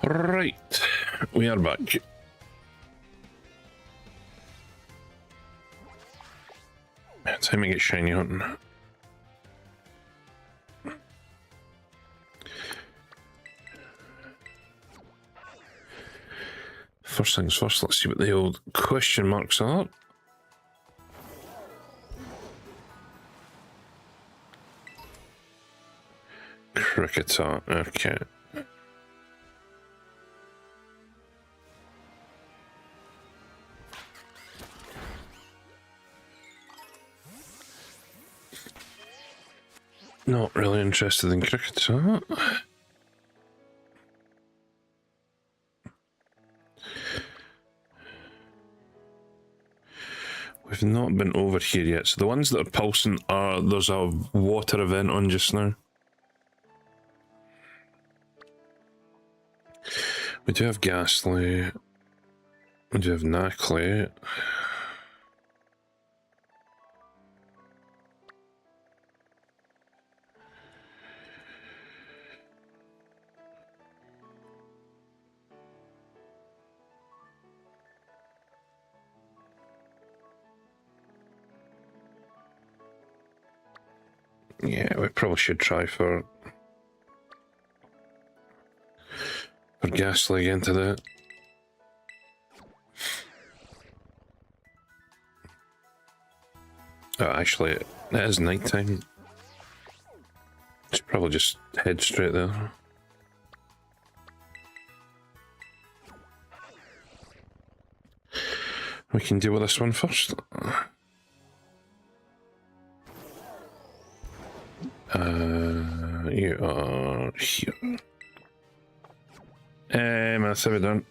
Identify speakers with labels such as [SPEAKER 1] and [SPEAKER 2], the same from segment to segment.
[SPEAKER 1] Right, we are back. Time to get shiny hunting. First things first, let's see what the old question marks are. Cricketer, okay. Not really interested in cricketer. We've not been over here yet, so the ones that are pulsing are, there's a water event on just now. We do have Ghastly. We do have Knackley. Yeah, we probably should try for Ghastly into that. Oh, actually, it is night time. Should probably just head straight there. We can deal with this one first. You are here. That's how we're done.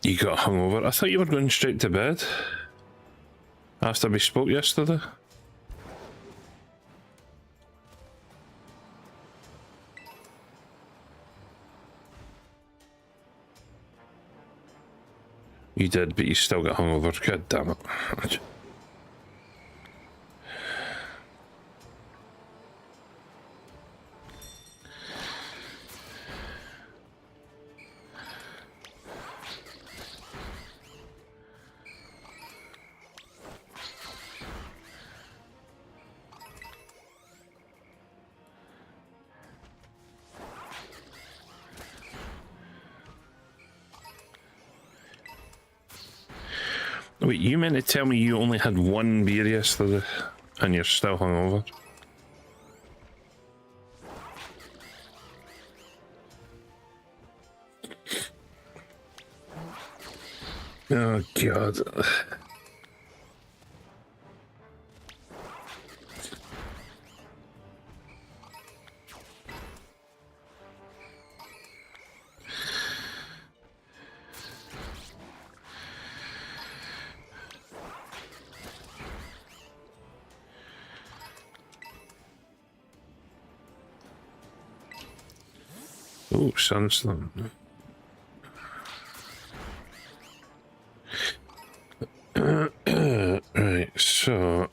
[SPEAKER 1] You got hungover? I thought you were going straight to bed after we spoke yesterday. You did, but you still got hungover. God damn it. Wait, you meant to tell me you only had one beer yesterday and you're still hungover? Oh, God. Oh, Sunstorm. Right, so...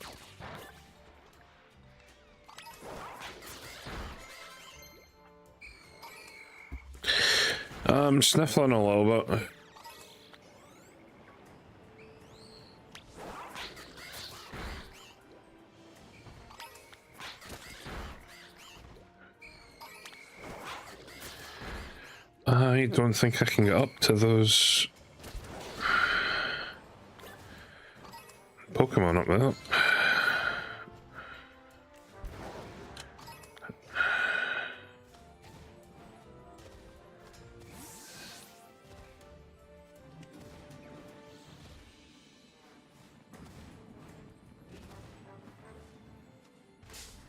[SPEAKER 1] I'm sniffling a little bit. I don't think I can get up to those Pokemon up there.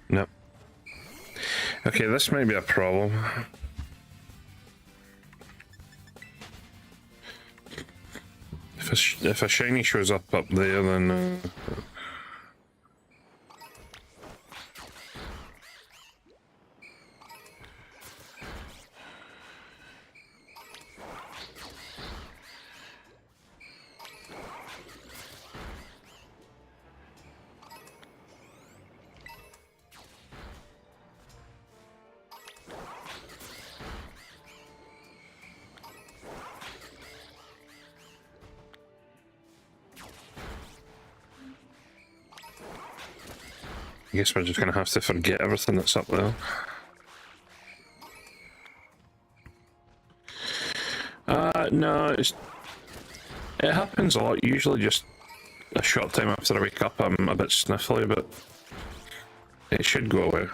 [SPEAKER 1] No. Okay, this may be a problem. If a shiny shows up there, then... guess we're just gonna have to forget everything that's up there. No, it happens a lot. Usually just a short time after I wake up, I'm a bit sniffly, but it should go away.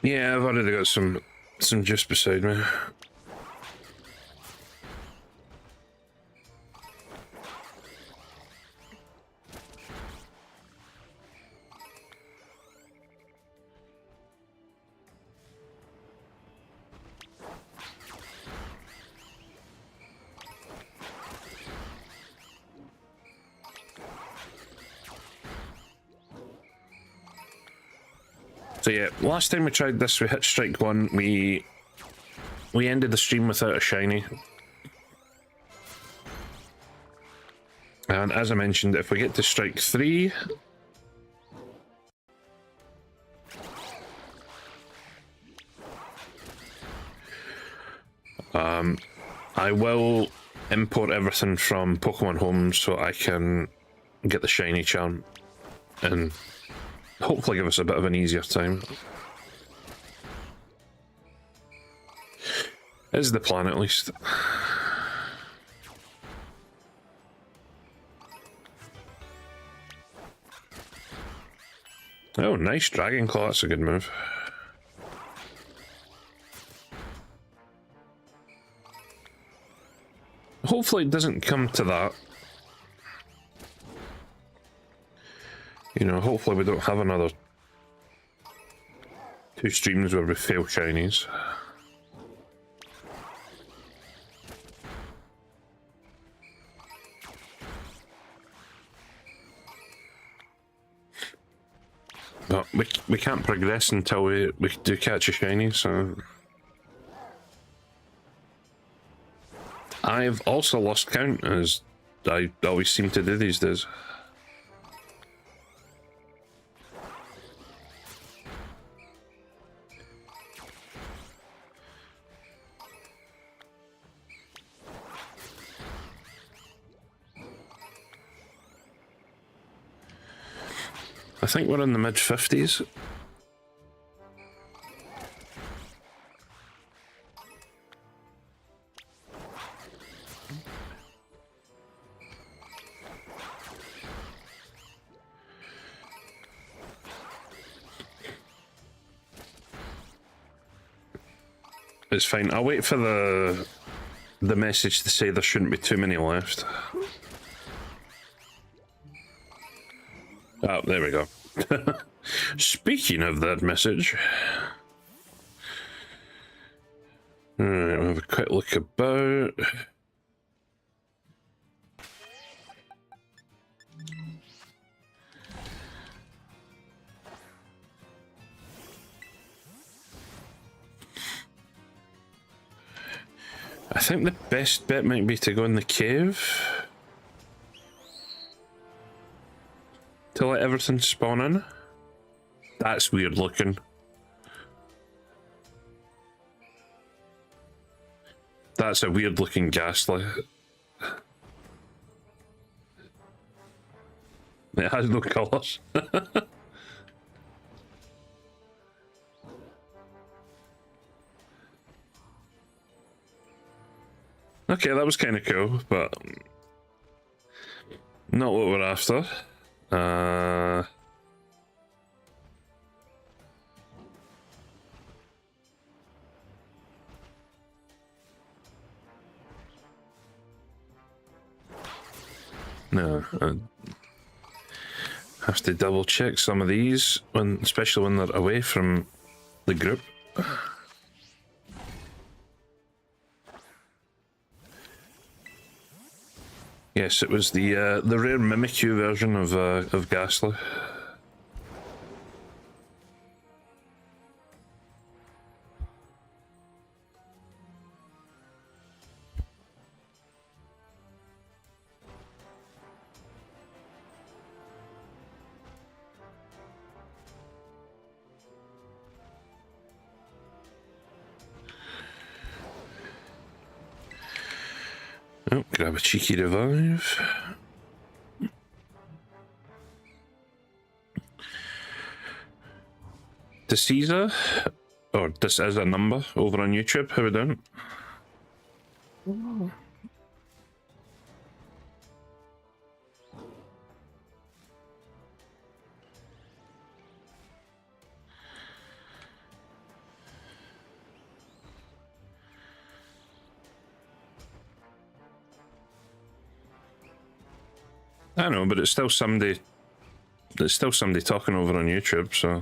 [SPEAKER 1] Yeah, I've already got some juice beside me. So yeah, last time we tried this, we hit strike 1. We ended the stream without a shiny. And as I mentioned, if we get to strike 3, I will import everything from Pokemon Home so I can get the shiny charm and hopefully give us a bit of an easier time. Is the plan at least. Oh, nice Dragon Claw, that's a good move. Hopefully it doesn't come to that. You know, hopefully we don't have another 2 streams where we fail shinies. But we can't progress until we do catch a shiny, so... I've also lost count, as I always seem to do these days. I think we're in the mid-50s. It's fine. I'll wait for the message to say there shouldn't be too many left. Oh, there we go. Speaking of that message, alright, we'll have a quick look about. I think the best bet might be to go in the cave to let everything spawn in. That's weird looking. That's a weird looking Ghastly. It has no colours. Okay, that was kind of cool, but not what we're after. No, I have to double check some of these, especially when they're away from the group. Yes, it was the rare Mimikyu version of Ghastly. Oh, grab a cheeky revive. This is or this is a number over on YouTube. How we doing? I know, but it's still somebody. There's still somebody talking over on YouTube, so.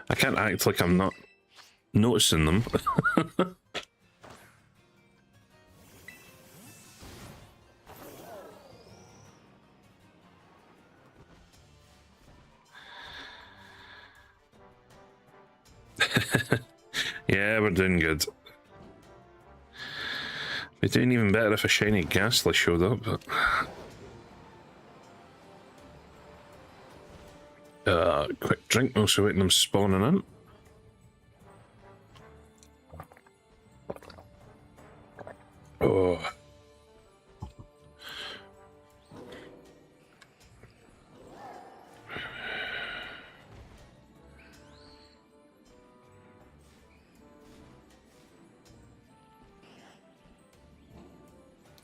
[SPEAKER 1] I can't act like I'm not noticing them. Yeah, we're doing good. We're doing even better if a shiny Ghastly showed up, but... quick drink, also waiting them spawning in. Oh.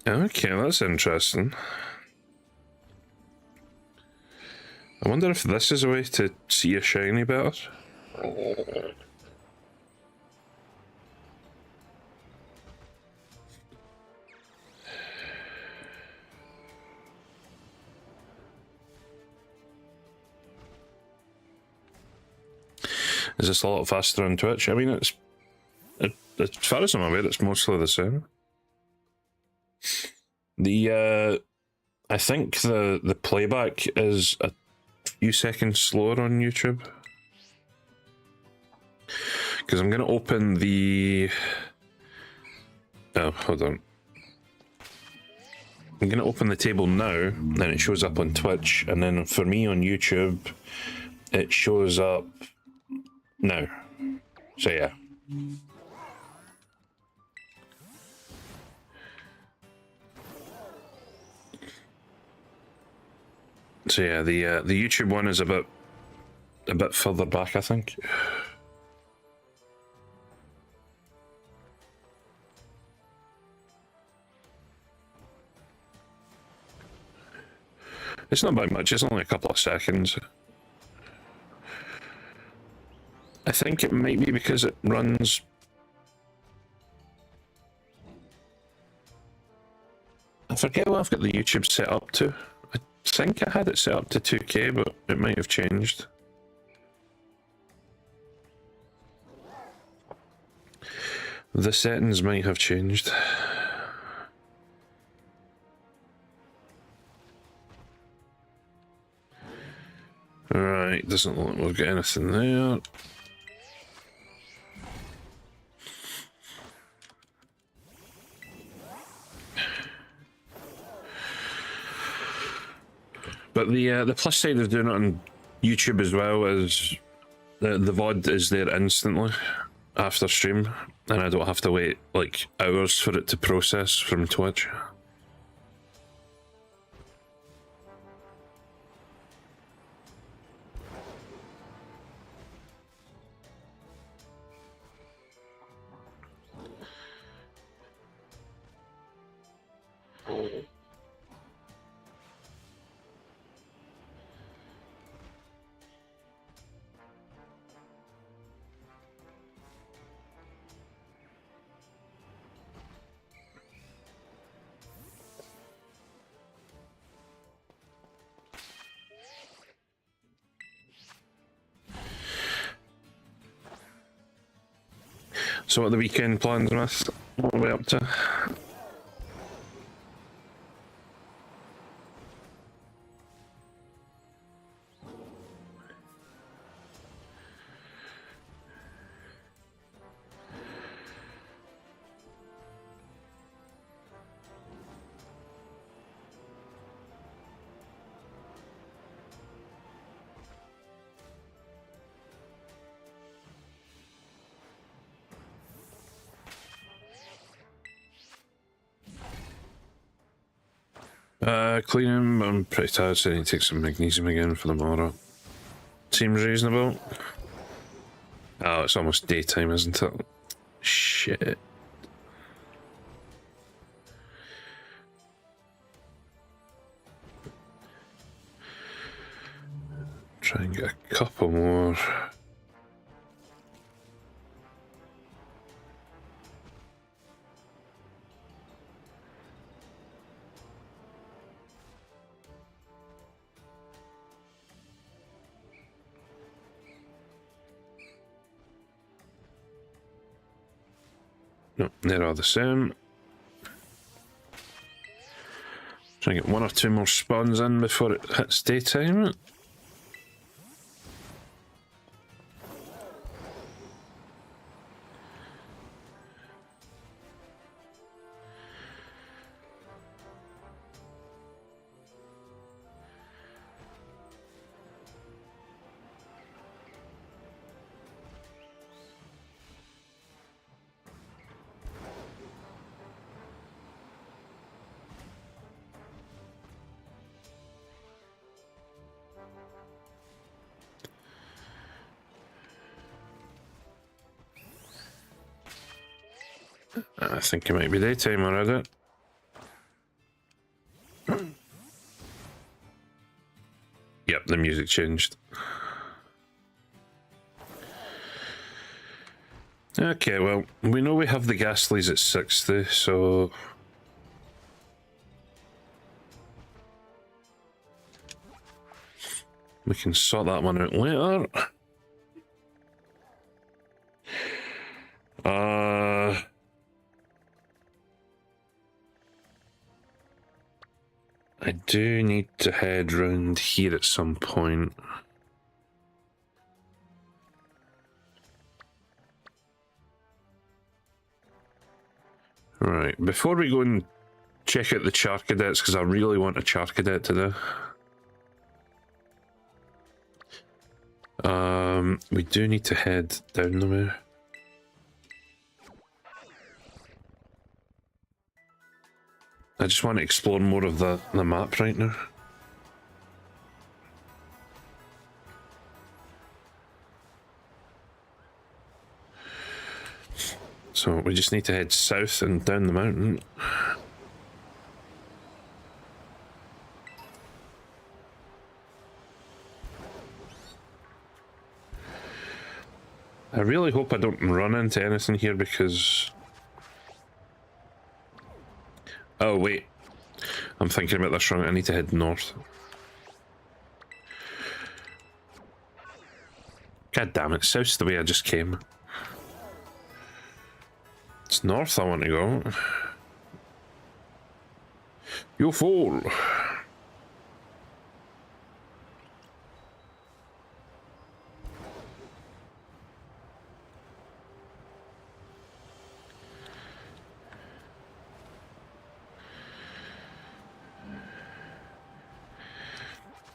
[SPEAKER 1] Okay, that's interesting. I wonder if this is a way to see a shiny better. Is this a lot faster on Twitch? I mean, as far as I'm aware, it's mostly the same. I think the playback is a few seconds slower on YouTube. Because I'm going to open the... Oh, hold on. I'm going to open the table now, then it shows up on Twitch, and then for me on YouTube, it shows up now. So yeah. So yeah, the YouTube one is a bit further back, I think. It's not by much, it's only a couple of seconds. I think it might be because it runs... I forget what I've got the YouTube set up to. I think I had it set up to 2K, but it might have changed. The settings might have changed. Right, doesn't look like we've got anything there. But the plus side of doing it on YouTube as well is the VOD is there instantly after stream, and I don't have to wait like hours for it to process from Twitch. So what are the weekend plans, Miss? What are we up to? Cleaning, I'm pretty tired, so I need to take some magnesium again for tomorrow. Seems reasonable. Oh, it's almost daytime, isn't it? Shit. Try and get a couple more. No, they're all the same. Try and get one or two more spawns in before it hits daytime. I think it might be daytime already. Yep, the music changed. Okay, well, we know we have the Ghastlies at 60, so... we can sort that one out later. I do need to head round here at some point. Right, before we go and check out the Charcadets, because I really want a Charcadet today. We do need to head down the way. I just want to explore more of the map right now. So we just need to head south and down the mountain. I really hope I don't run into anything here because... oh, wait. I'm thinking about this wrong. I need to head north. God damn it. South's the way I just came. It's north I want to go. You fool.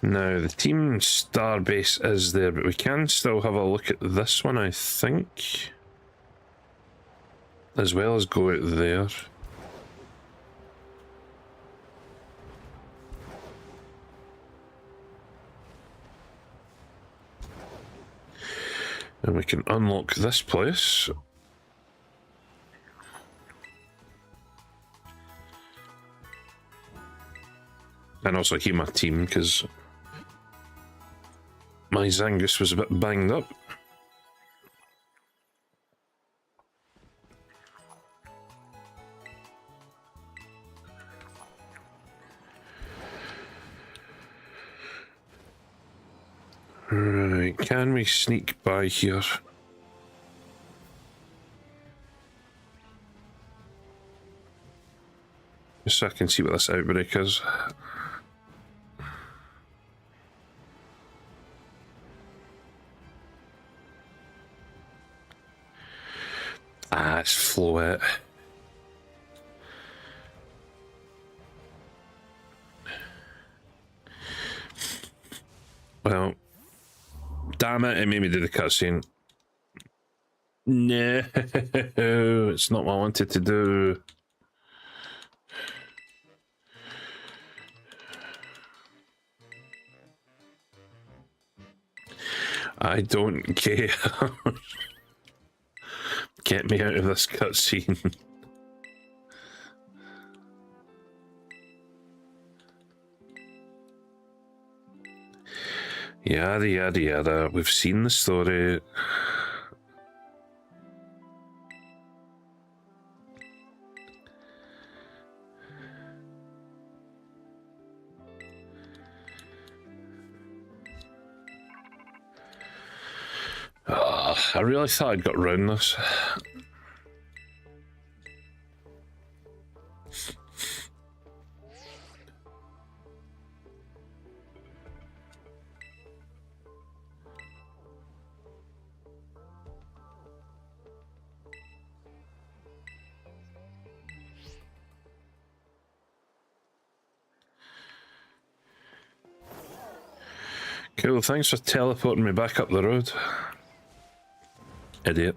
[SPEAKER 1] Now, the team starbase is there, but we can still have a look at this one, I think. As well as go out there. And we can unlock this place. And also heal my team, because my Zangus was a bit banged up. Right, can we sneak by here? so I can see what this outbreak is. Ah, it's Floette. Well, damn it made me do the cutscene. No, it's not what I wanted to do. I don't care. Get me out of this cutscene. Yada yada yada. We've seen the story. Oh, I really thought I'd got around this. Cool, thanks for teleporting me back up the road. Idiot.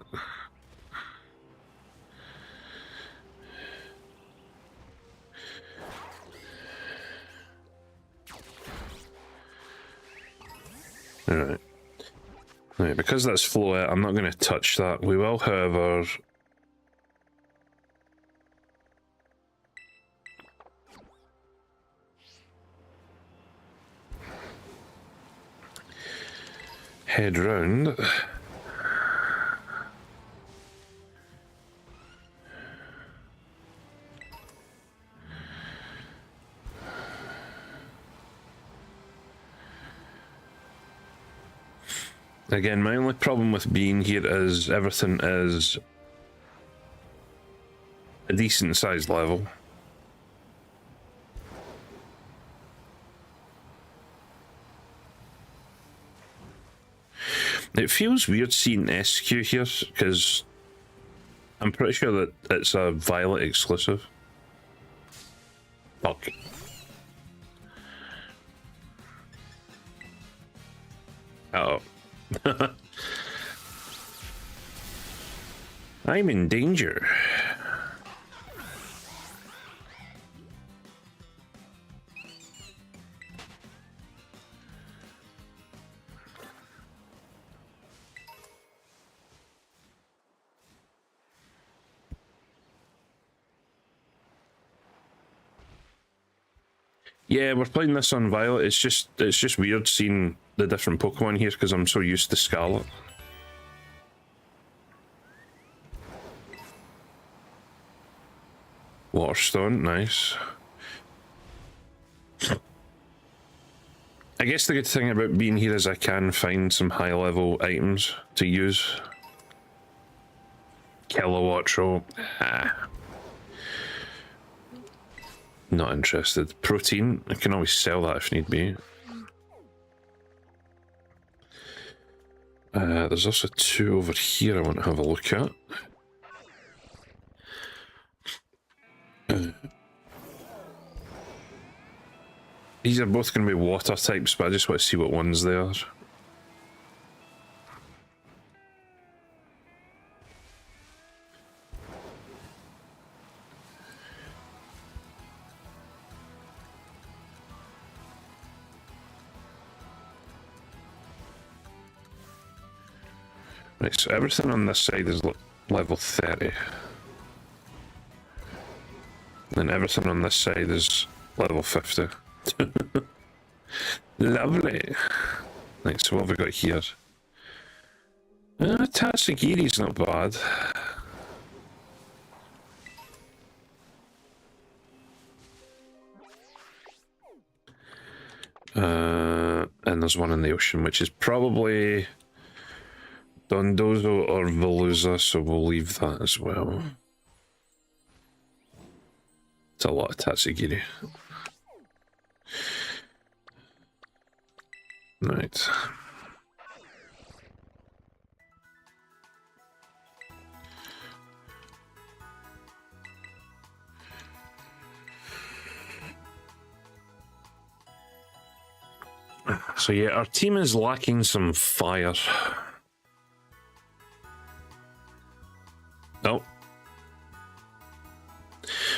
[SPEAKER 1] Alright. Right, because that's Floette, I'm not going to touch that. We will, however... head round. Again, my only problem with being here is everything is a decent sized level. It feels weird seeing SQ here, because I'm pretty sure that it's a Violet exclusive. Fuck. Uh oh. I'm in danger. Yeah, we're playing this on Violet. It's just weird seeing the different Pokemon here because I'm so used to Scarlet. Waterstone, nice. I guess the good thing about being here is I can find some high-level items to use. Kilowattrel. Ah. Not interested. Protein, I can always sell that if need be. There's also two over here I want to have a look at. These are both going to be water types, but I just want to see what ones they are. Right, so everything on this side is level 30. And everything on this side is level 50. Lovely. Right, so what have we got here? Tatsugiri's not bad. And there's one in the ocean, which is probably Dondozo or Veluza, so we'll leave that as well. It's a lot of Tatsugiri. Right. So yeah, our team is lacking some fire. Oh.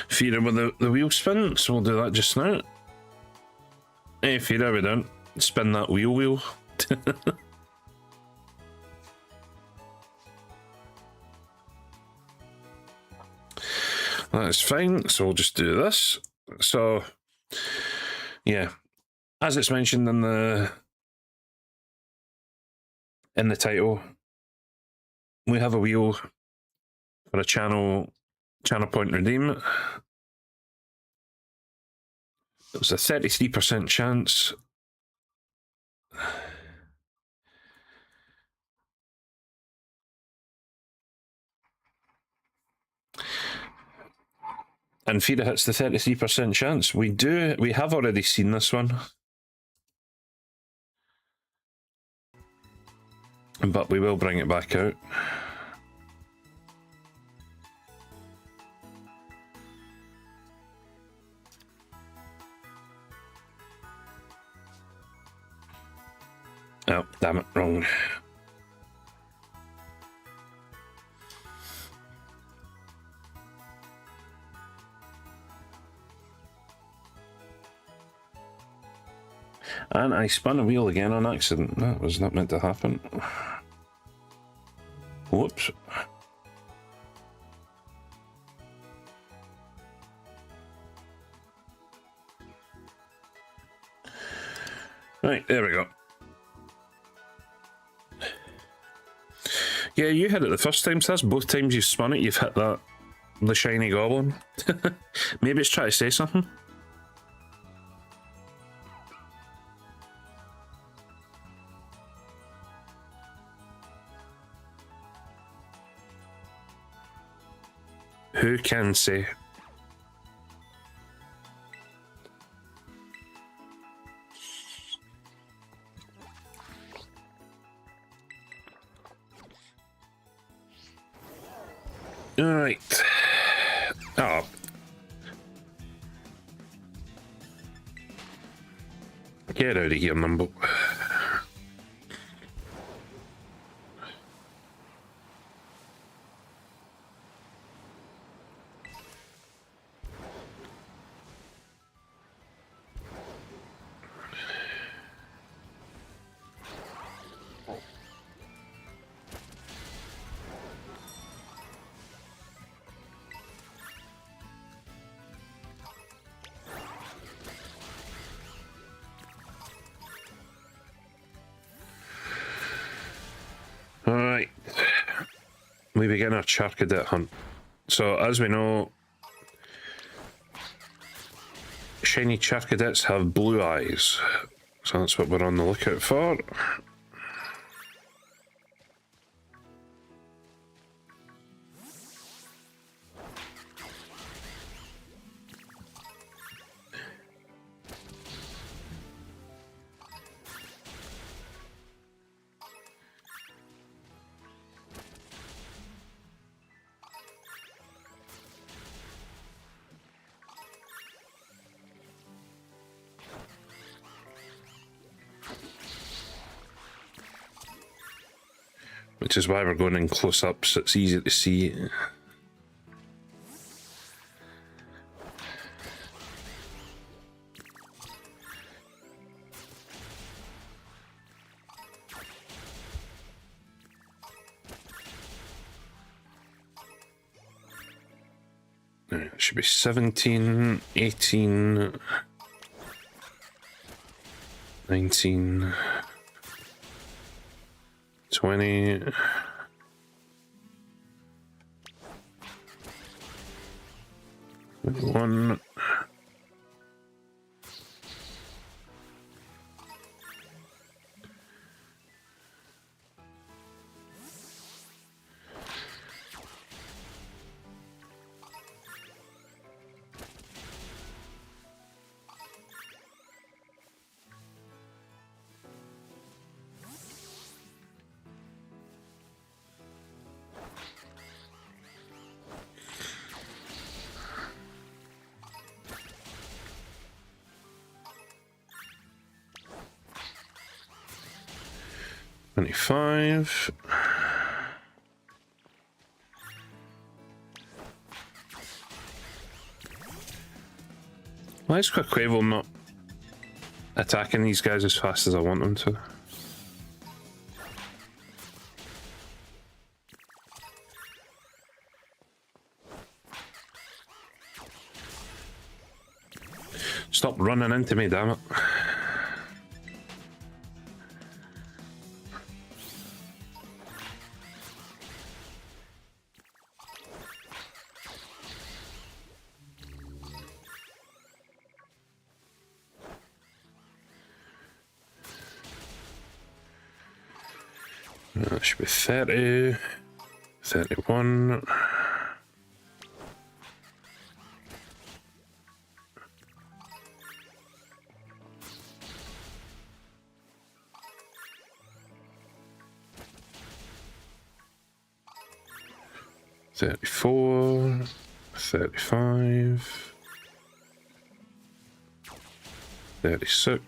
[SPEAKER 1] Fira with the wheel spin, so we'll do that just now. Hey Fira, we don't spin that wheel. That's fine, so we'll just do this. So, yeah, as it's mentioned in the title, we have a wheel for a channel point redeem. It was a 33% chance. And Fira hits the 33% chance. We have already seen this one. But we will bring it back out. Oh, damn it, wrong. And I spun a wheel again on accident. That was not meant to happen. Whoops. Right, there we go. Yeah, you hit it the first time, so that's both times you've spun it, you've hit the shiny goblin. Maybe it's trying to say something. Who can say? Alright. Oh. Get out of here, Mumbo. Alright. We begin our Charcadet hunt. So, as we know, shiny Charcadets have blue eyes. So that's what we're on the lookout for. Which is why we're going in close-ups, it's easy to see. It should be 17, 18, 19... 20. One. 25. Why is Quaquaval not attacking these guys as fast as I want them to? Stop running into me, damn it. That should be 30, 31. $34, $35, $36.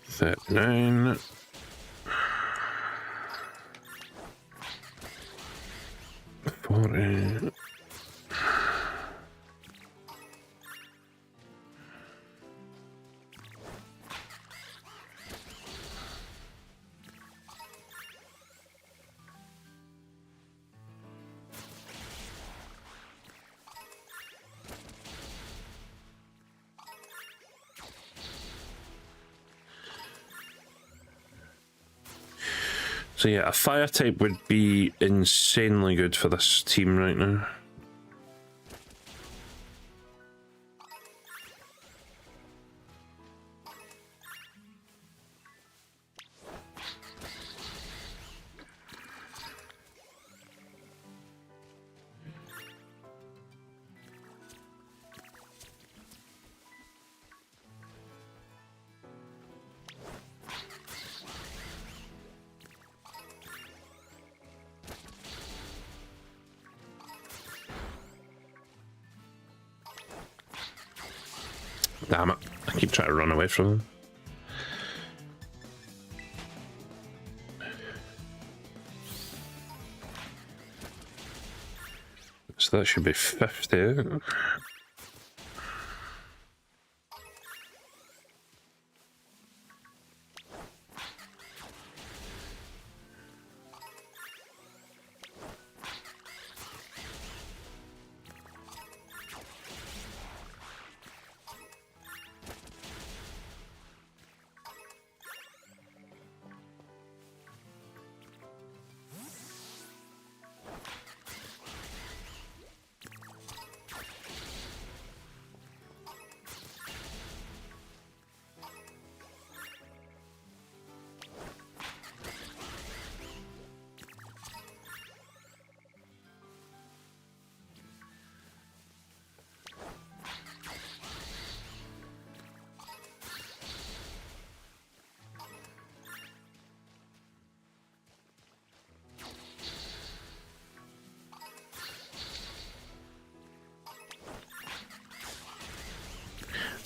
[SPEAKER 1] $39. $40. So yeah, a fire type would be insanely good for this team right now. Damn it, I keep trying to run away from them. So that should be 50.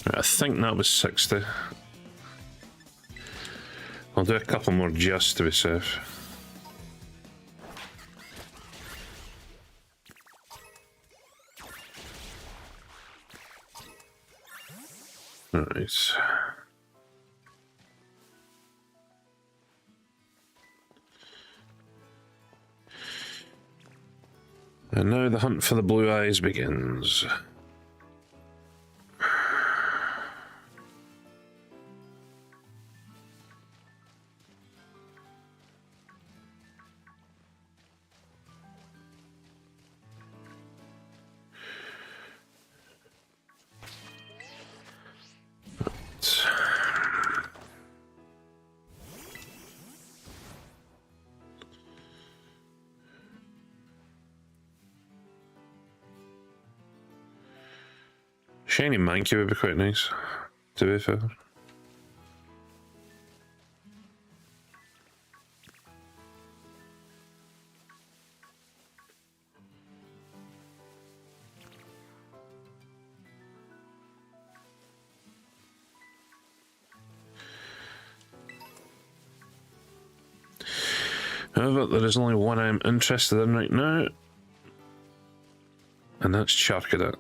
[SPEAKER 1] I think that was 60. I'll do a couple more just to be safe. Right. And now the hunt for the blue eyes begins. Shiny Mankey would be quite nice, to be fair. However, there is only one I'm interested in right now, and that's Charcadet.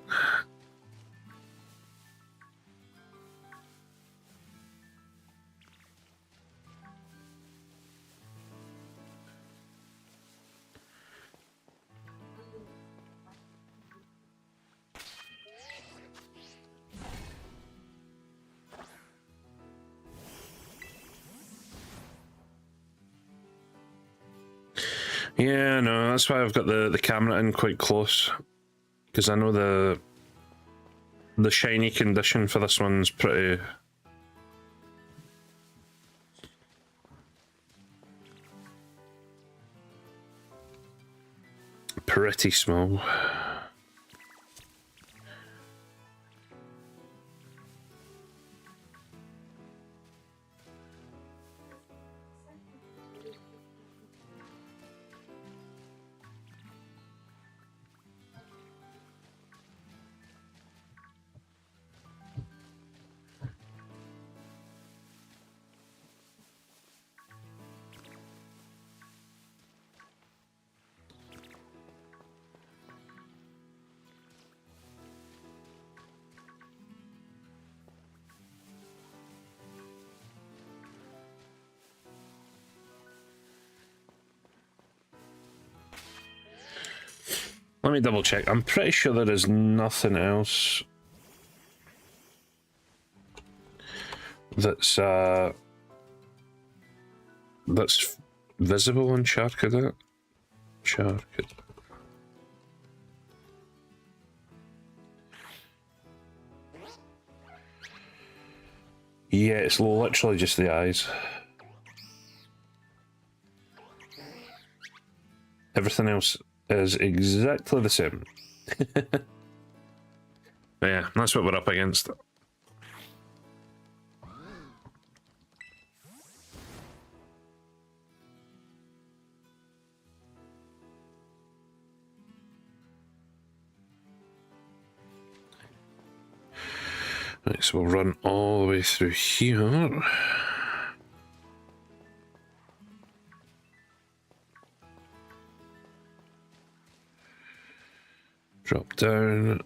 [SPEAKER 1] Yeah, no, that's why I've got the camera in quite close, because I know the shiny condition for this one's pretty small. Let me double check. I'm pretty sure there is nothing else that's visible on Charcadet. Charcadet. Yeah, it's literally just the eyes. Everything else is exactly the same. Yeah, that's what we're up against. Right, so we'll run all the way through here. Drop down.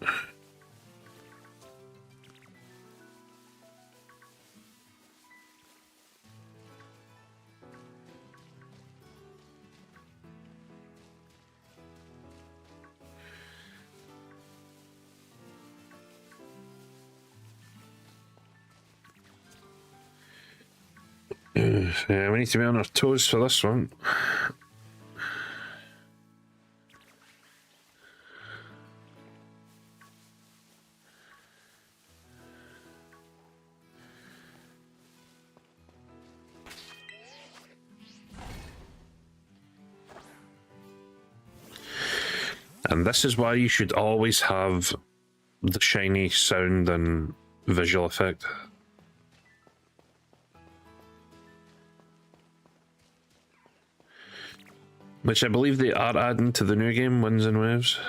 [SPEAKER 1] Yeah, we need to be on our toes for this one. And this is why you should always have the shiny sound and visual effect. Which I believe they are adding to the new game, Winds and Waves.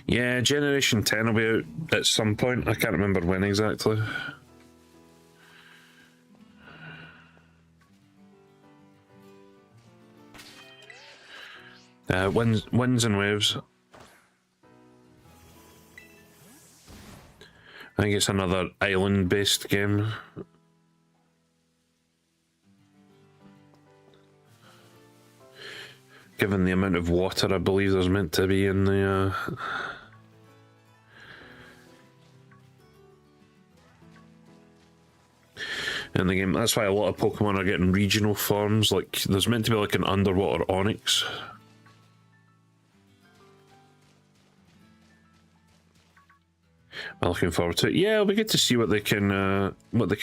[SPEAKER 1] Yeah, Generation 10 will be out at some point. I can't remember when exactly. Winds and Waves. I think it's another island-based game. Given the amount of water I believe there's meant to be in the game. That's why a lot of Pokemon are getting regional forms. Like, there's meant to be like an underwater Onix. I'm looking forward to it. Yeah, it'll be good to see what they can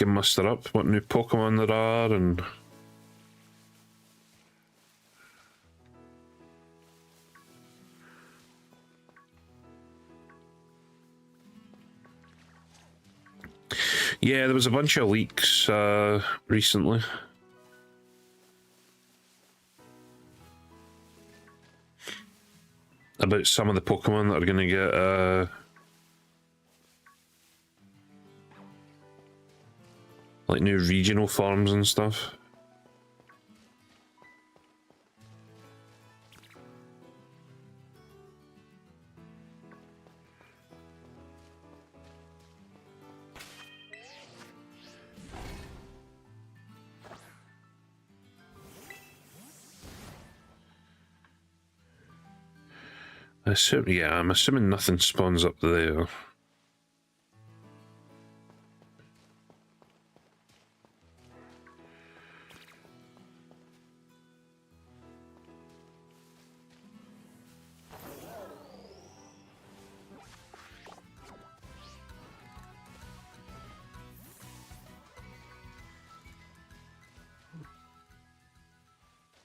[SPEAKER 1] muster up, what new Pokemon there are, and Yeah, there was a bunch of leaks recently. About some of the Pokemon that are going to get like new regional forms and stuff. I'm assuming nothing spawns up there. I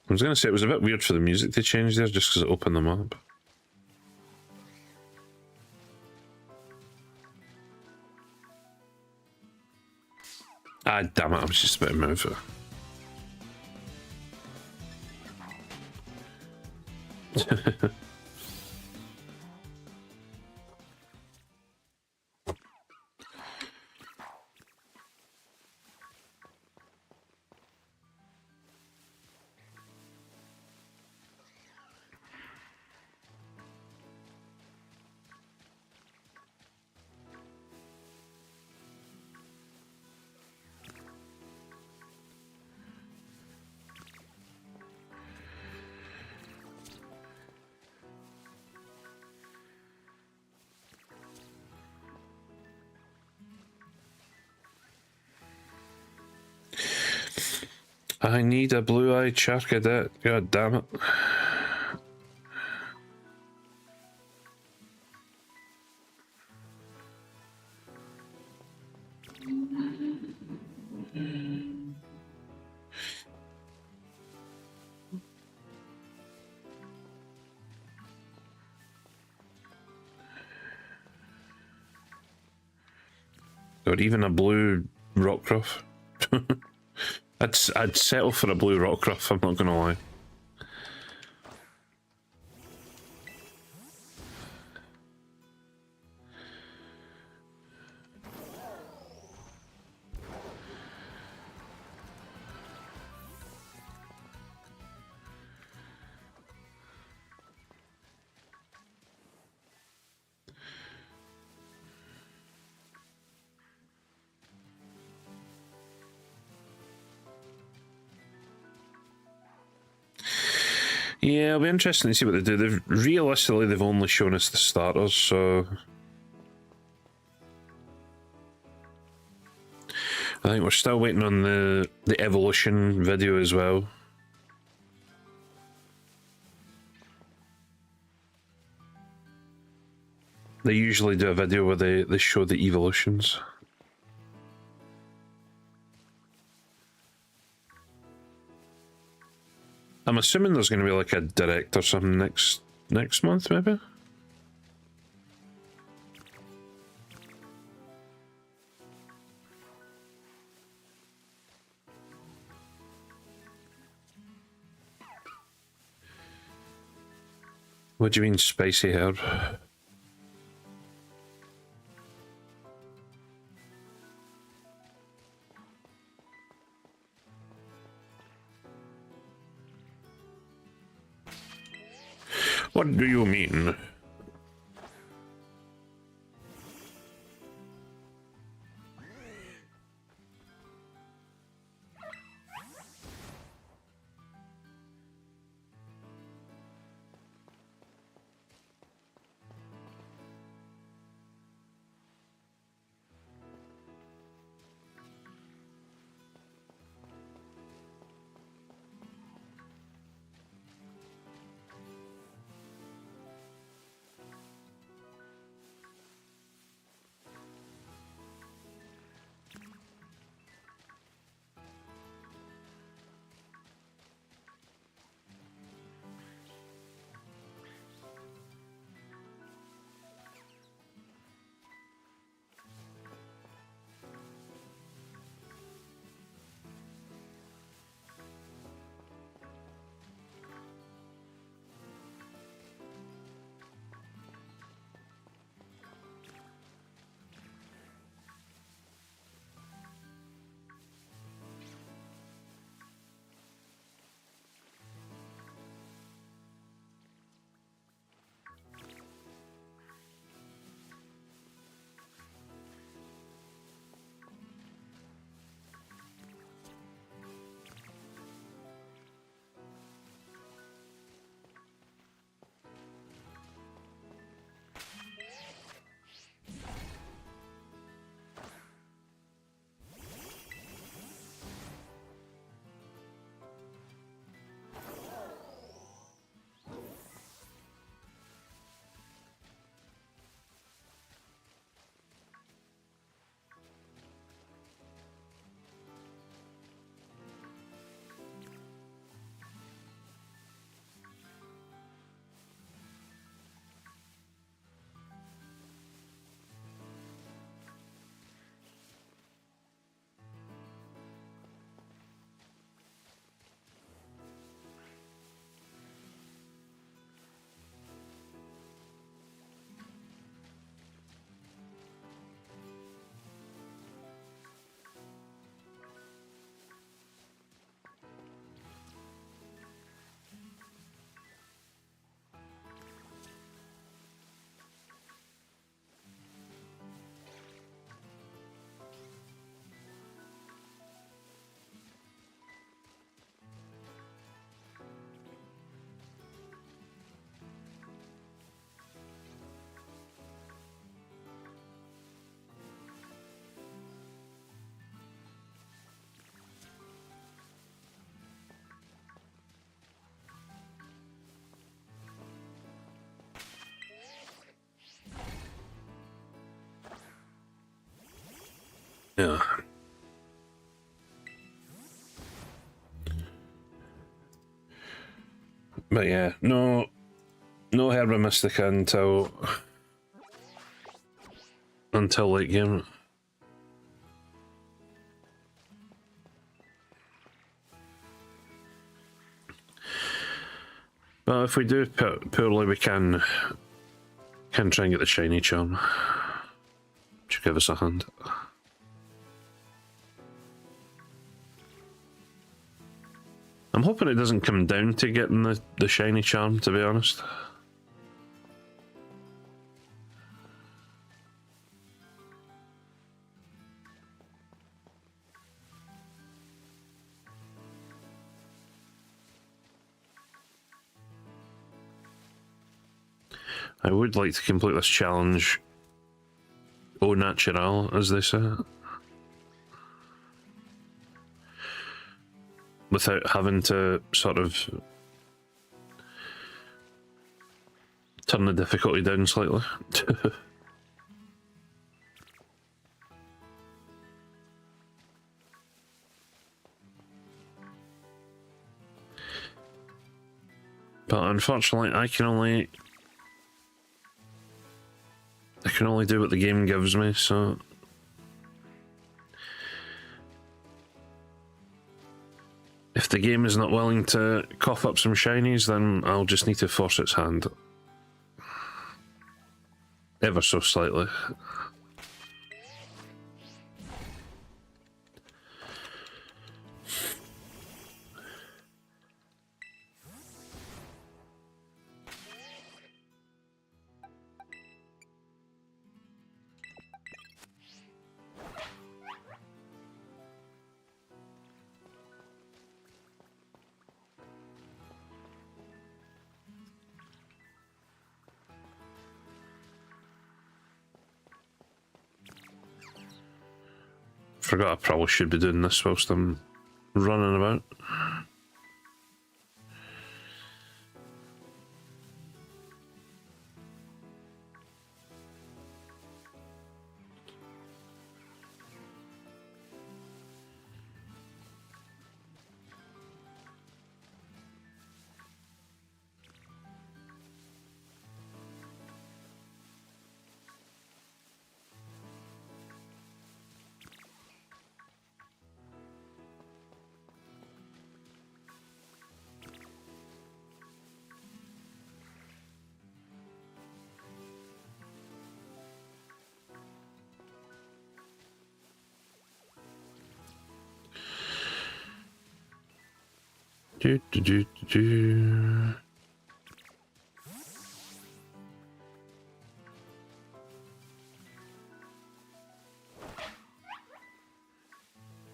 [SPEAKER 1] was going to say it was a bit weird for the music to change there just because it opened them up. Ah, damn it, I was just about to move it. I need a blue-eyed Charcadet. God damn it. Or even a blue Rockruff. I'd settle for a blue Rockruff, I'm not gonna lie. Yeah, it'll be interesting to see what they do. Realistically, they've only shown us the starters, so I think we're still waiting on the evolution video as well. They usually do a video where they show the evolutions. I'm assuming there's going to be like a direct or something next month, maybe? What do you mean, spicy herb? What do you mean? Yeah. But yeah, no Herba Mystica until late game. But if we do poorly, we can try and get the shiny charm. Should give us a hand. I'm hoping it doesn't come down to getting the shiny charm, to be honest. I would like to complete this challenge au naturel, as they say, without having to sort of turn the difficulty down slightly. But unfortunately, I can only do what the game gives me, so if the game is not willing to cough up some shinies, then I'll just need to force its hand. Ever so slightly. Forgot I probably should be doing this whilst I'm running about. Do.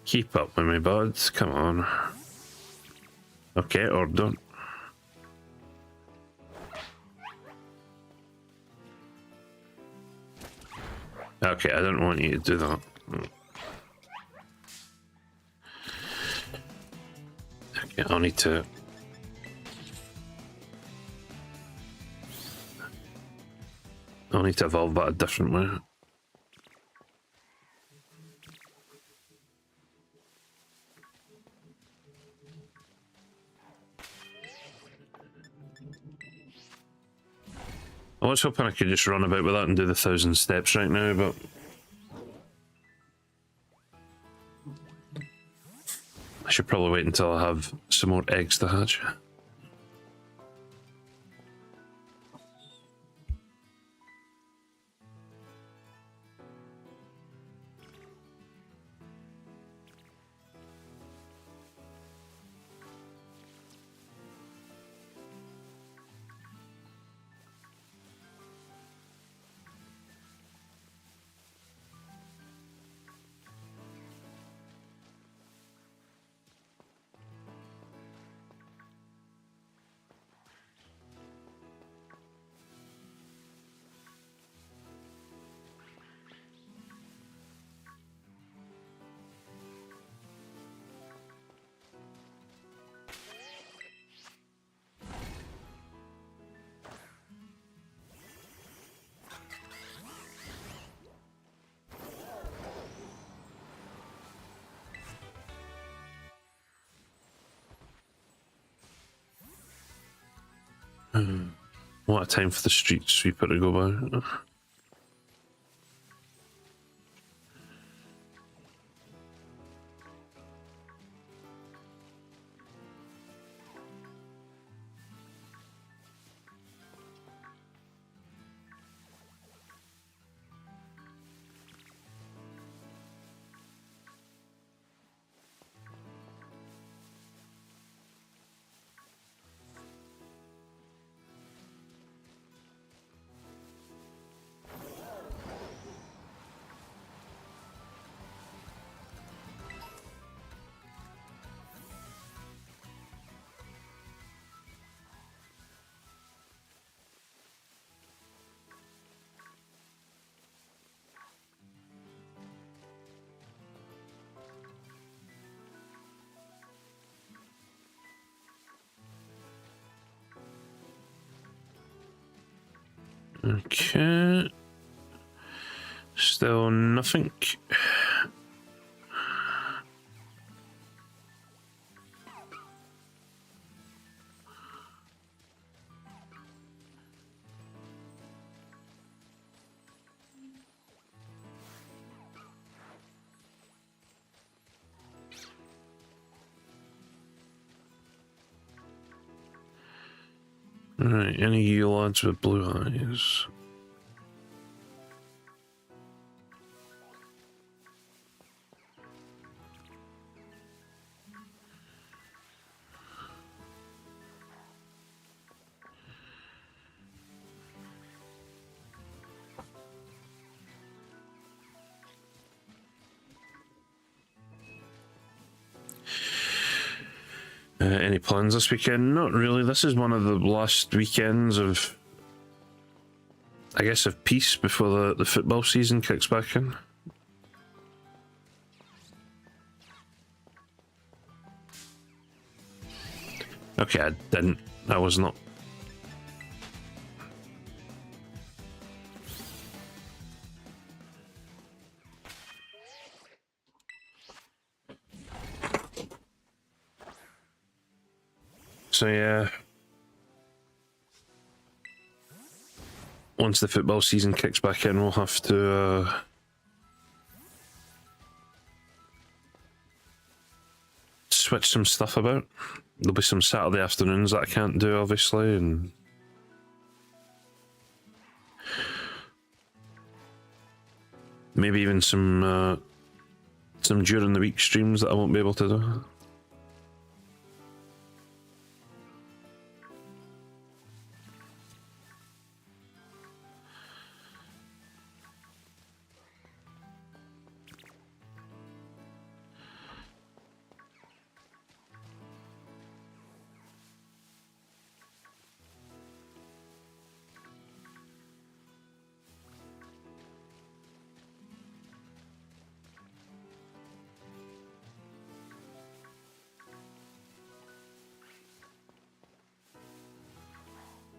[SPEAKER 1] Keep up with me, buds. Come on. Okay, or don't. Okay, I don't want you to do that. Okay, I'll need to... evolve that a different way. I was hoping I could just run about with that and do the 1,000 steps right now, but... I should probably wait until I have some more eggs to hatch. What a time for the street sweeper to go by. Okay. Still nothing. Alright, any of you lads with blue eyes? Any plans this weekend? Not really. This is one of the last weekends of, I guess, of peace before the football season kicks back in. Okay, I didn't. I was not. So yeah, once the football season kicks back in, we'll have to switch some stuff about. There'll be some Saturday afternoons that I can't do, obviously, and maybe even some during the week streams that I won't be able to do.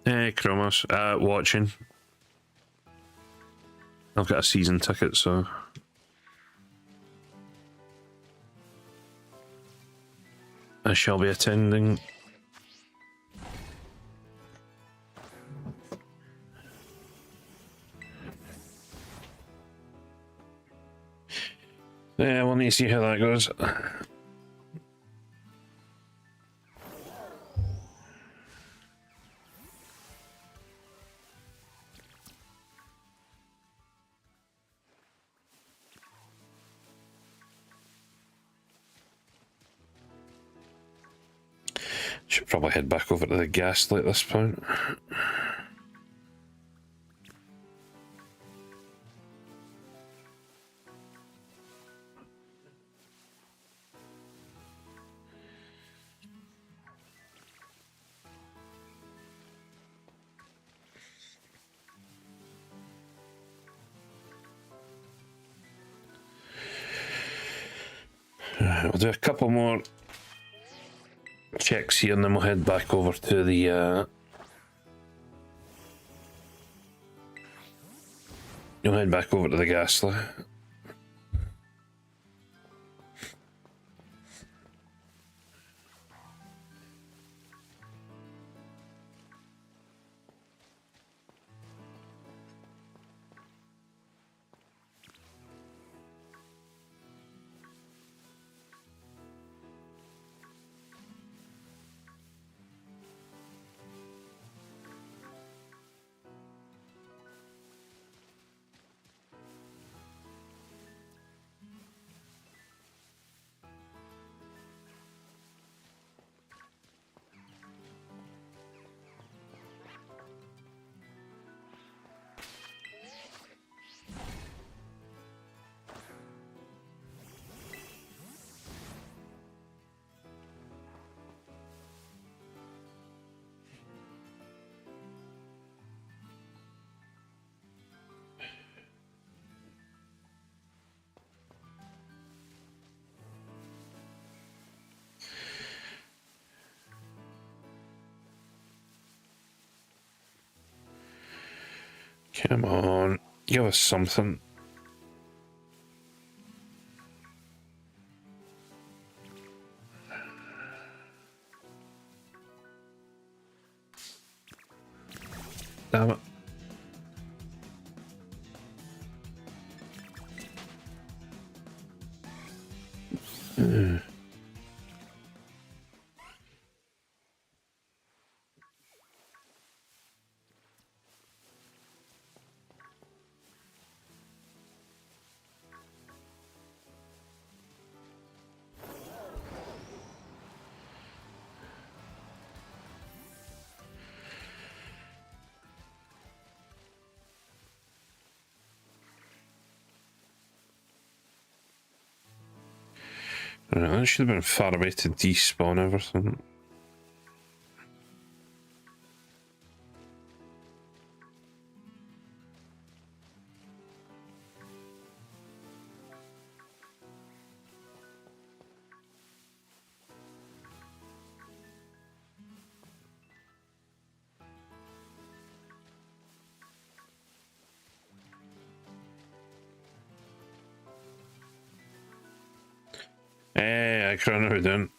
[SPEAKER 1] Hey, Chromos. Watching. I've got a season ticket, so... I shall be attending. Yeah, we'll need to see how that goes. Should probably head back over to the Ghastly at this point. We'll do a couple more checks here and then we'll head back over to the you'll head back over to the Ghastly. Come on, give us something. Damn it. Right, that should have been far away to despawn everything. I can't know who done.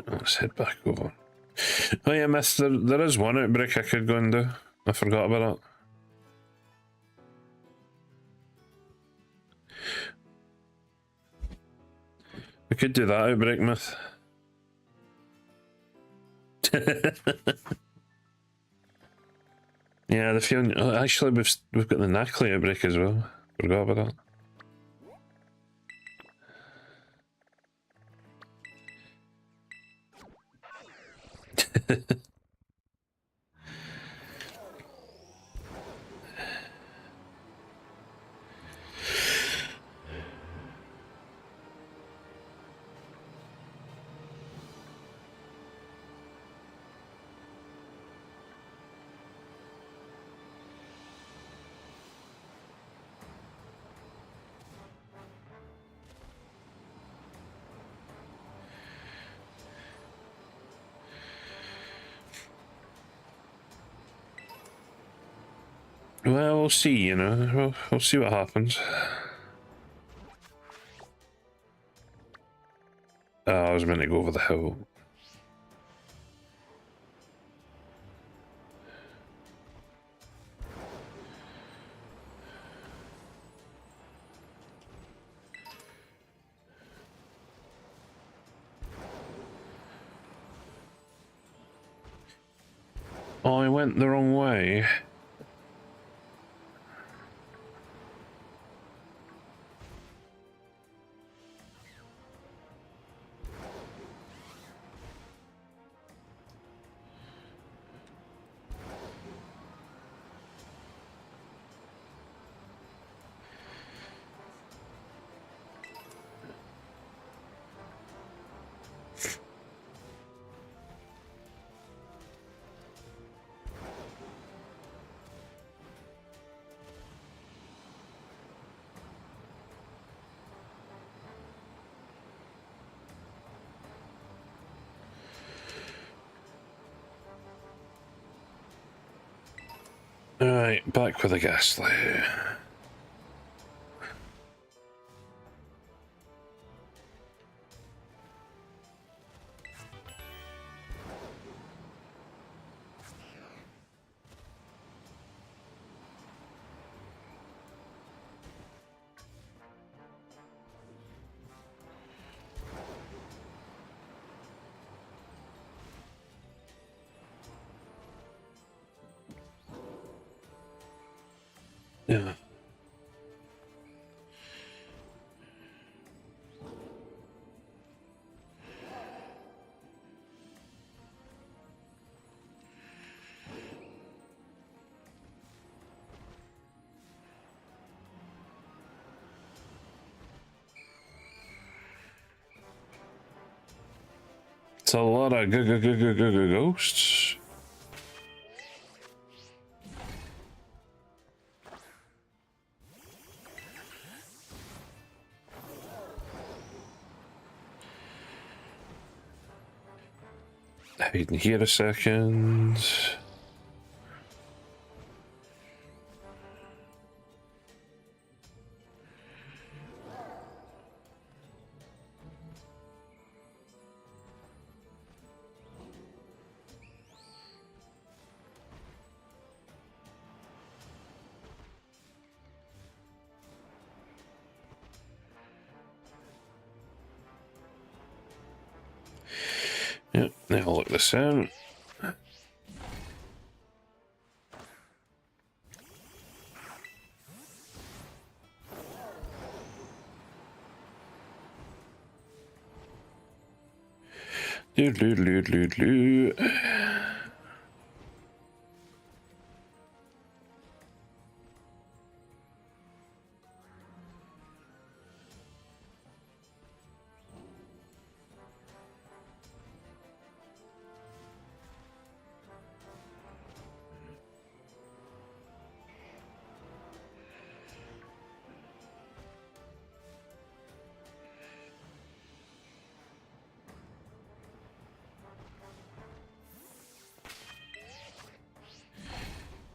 [SPEAKER 1] Let's head back over. Oh yeah, miss, there is one outbreak I could go and do. I forgot about that. We could do that outbreak, myth. Yeah, the feeling. Oh, actually, we've got the Nackley outbreak as well. Forgot about that. Well, we'll see, you know. We'll see what happens. Oh, I was meant to go over the hill. Oh, I went the wrong way. Alright, back with the ghastly. Yeah. It's a lot of ghosts. Hiding here a second. Yep, now look this out. Doo.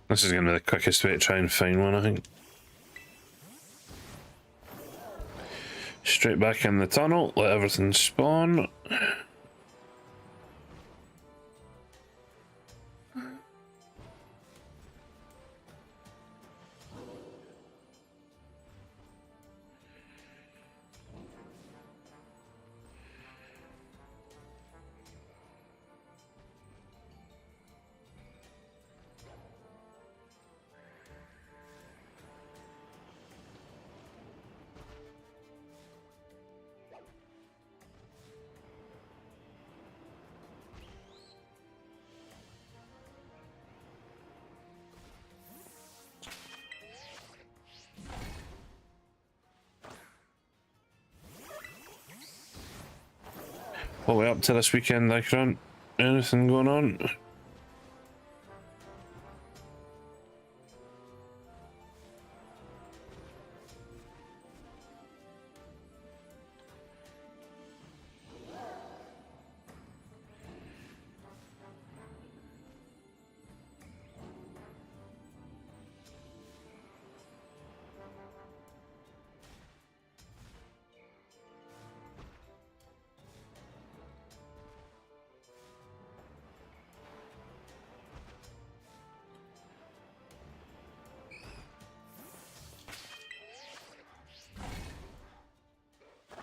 [SPEAKER 1] This is going to be the quickest way to try and find one, I think. Straight back in the tunnel, let everything spawn. What we up to this weekend, Icron? Anything going on?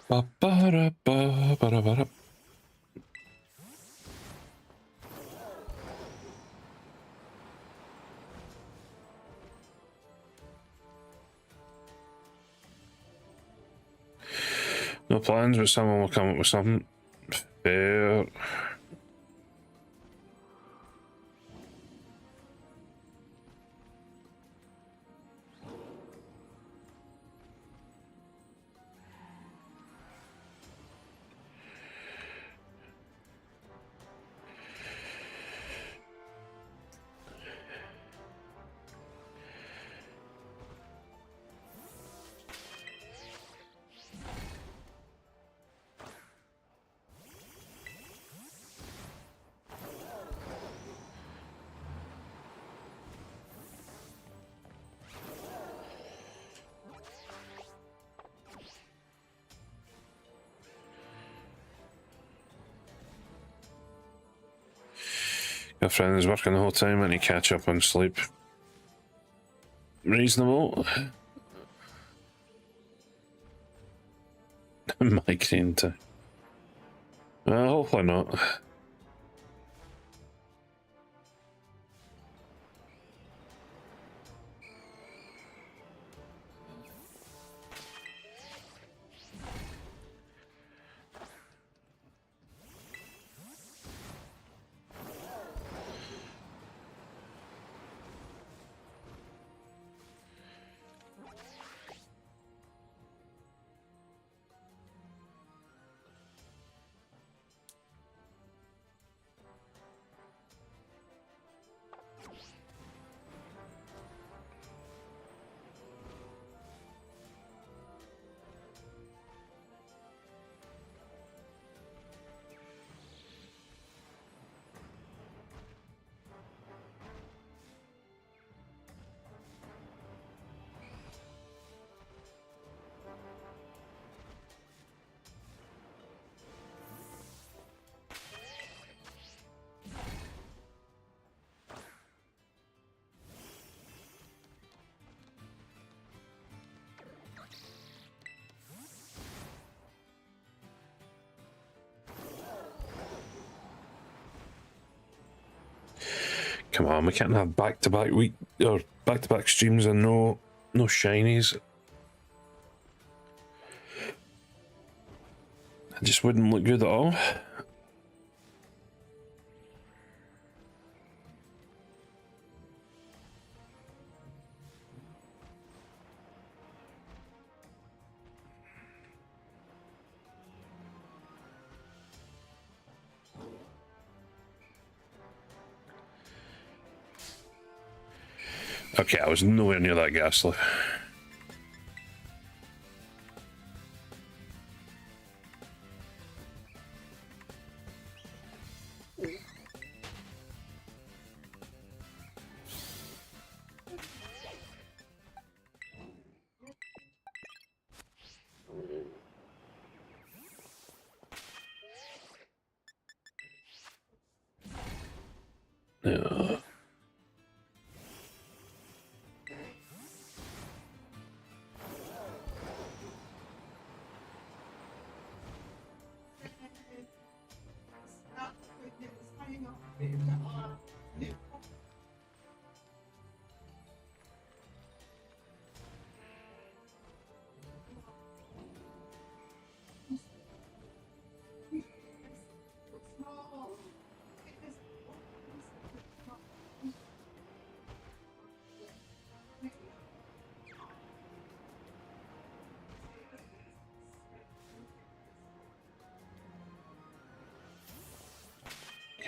[SPEAKER 1] Ba-ba-da-ba-ba-da-ba-da. No plans, but someone will come up with something. Fair. Girlfriend is working the whole time and you catch up on sleep. Reasonable. Migraine too. Hopefully not. come on, we can't have back-to-back week or back-to-back streams and no shinies. It just wouldn't look good at all. Okay, I was nowhere near that Ghastly. Yeah.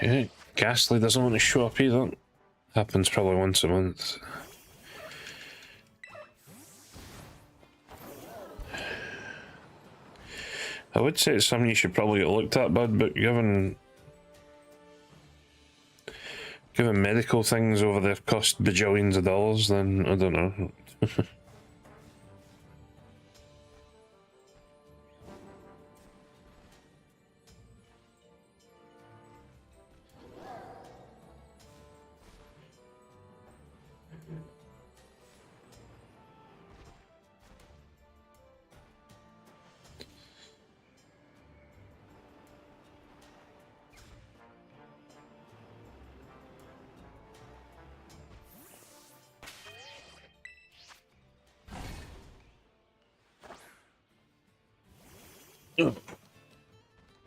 [SPEAKER 1] Okay, Ghastly doesn't want to show up either. Happens probably once a month. I would say it's something you should probably get looked at, bud, but given medical things over there cost bajillions of dollars, then I don't know.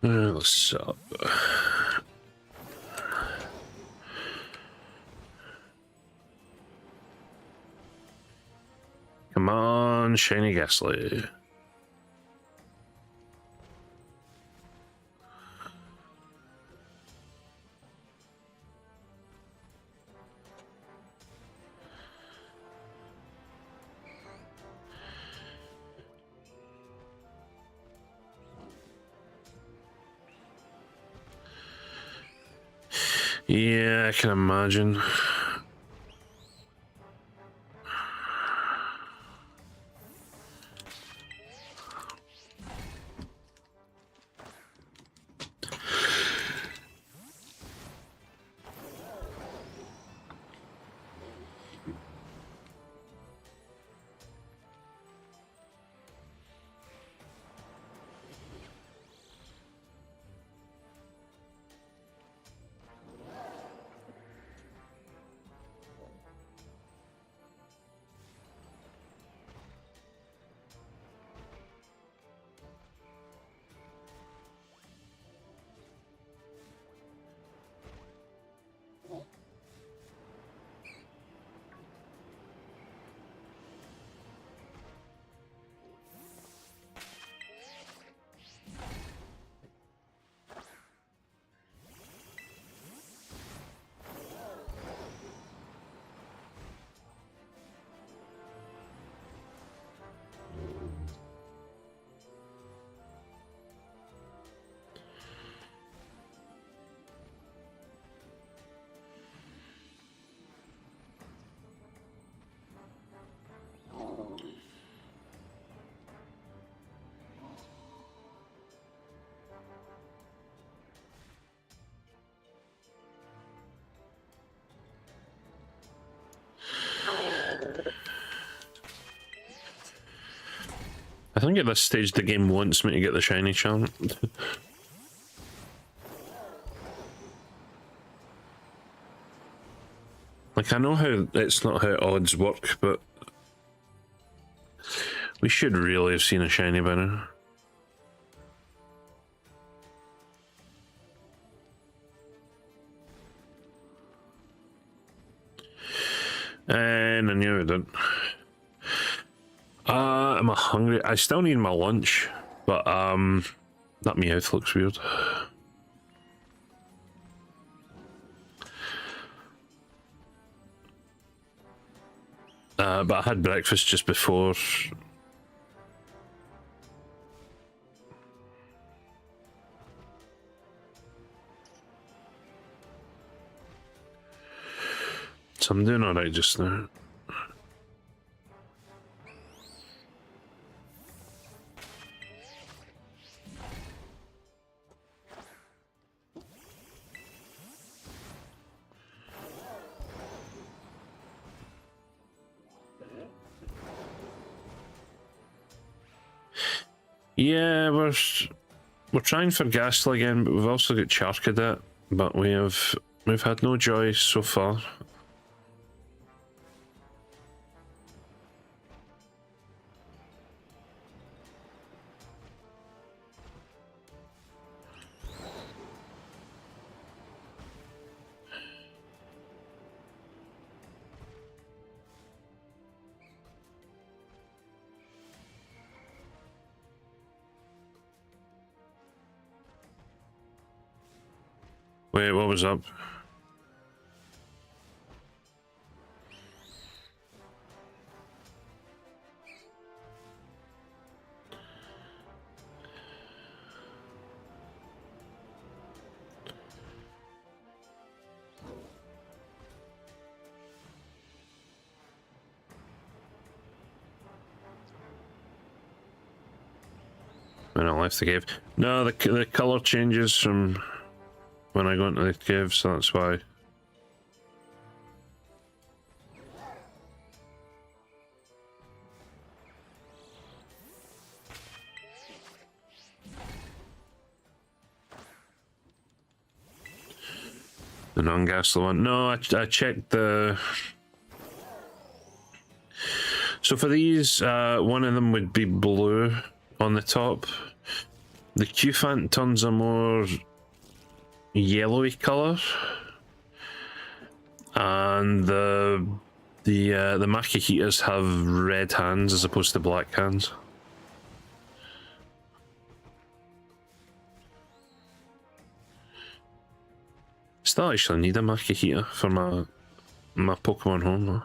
[SPEAKER 1] What's up? Come on, shiny Ghastly. Yeah, I can imagine. I think at this stage the game wants me to get the shiny chant. Like, I know how it's not how odds work, but we should really have seen a shiny by now. And I knew I didn't. Am I hungry? I still need my lunch, but that Meowth looks weird. But I had breakfast just before. So I'm doing alright just now. Yeah, we're trying for Gastly again, but we've also got Charcadet, but we've had no joy so far. Wait, what was up? When I left the cave. No, the color changes from when I go into the cave, so that's why. The non-Gastly one. No, I checked the. So for these, one of them would be blue on the top. The Cufant turns a more yellowy color, and the Makihitas have red hands as opposed to black hands. Still actually need a Makihita for my Pokemon home though.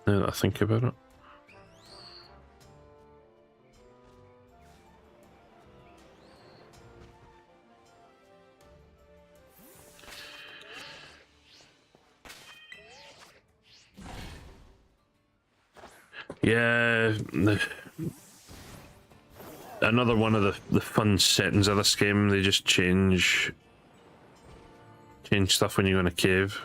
[SPEAKER 1] Now that I think about it. Yeah, another one of the fun settings of this game. They just change stuff when you go in a cave.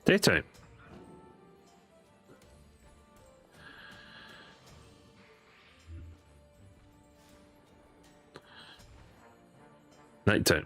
[SPEAKER 1] Daytime. Nighttime.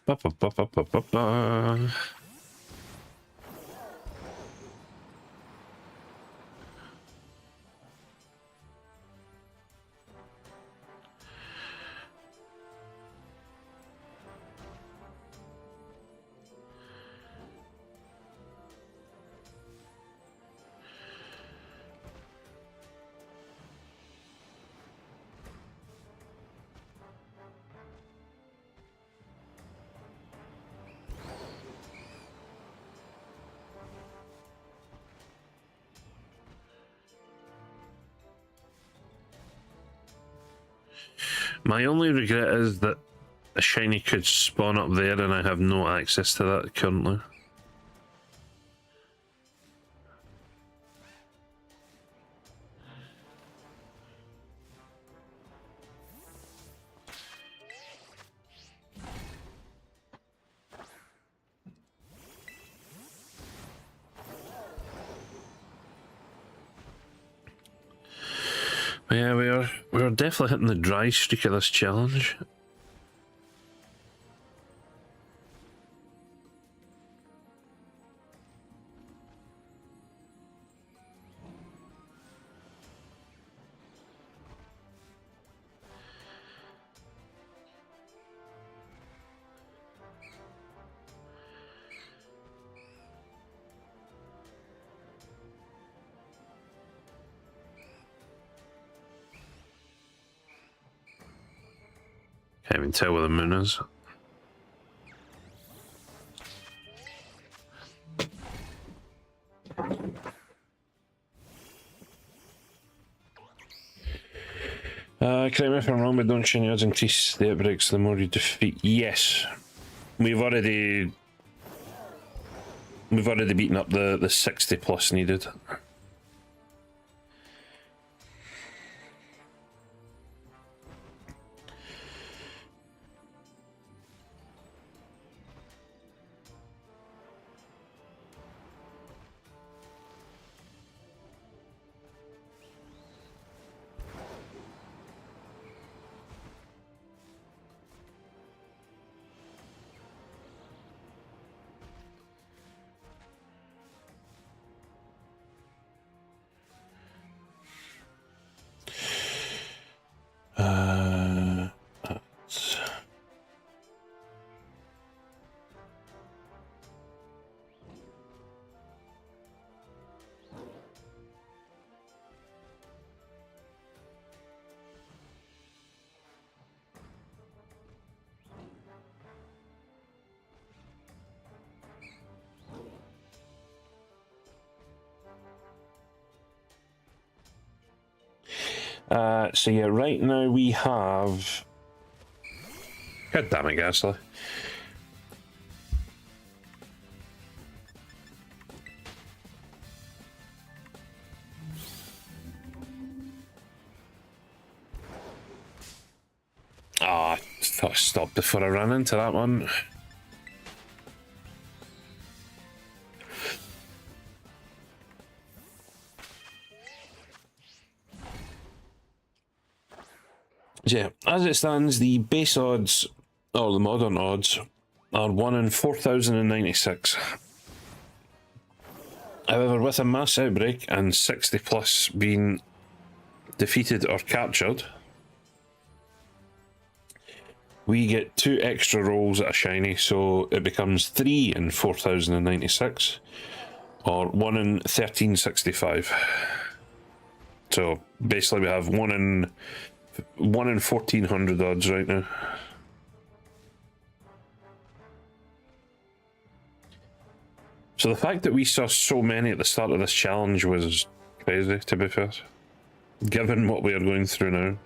[SPEAKER 1] Ba, ba, ba, ba, ba, ba, ba. My only regret is that a shiny could spawn up there and I have no access to that currently. Yeah, we are definitely hitting the dry streak of this challenge. Can't even tell where the moon is. Correct me if I'm wrong, but don't shiny odds increase the outbreaks the more you defeat? Yes. We've already beaten up the 60 plus needed. So yeah, right now we have... God damn it, Ghastly. I thought I stopped before I ran into that one. Yeah, as it stands, the base odds, or the modern odds, are 1 in 4,096. However, with a mass outbreak and 60 plus being defeated or captured, we get 2 extra rolls at a shiny, so it becomes 3 in 4,096, or 1 in 1,365. So basically we have 1 in 1,400 odds right now. So the fact that we saw so many at the start of this challenge was crazy, to be fair, given what we are going through now.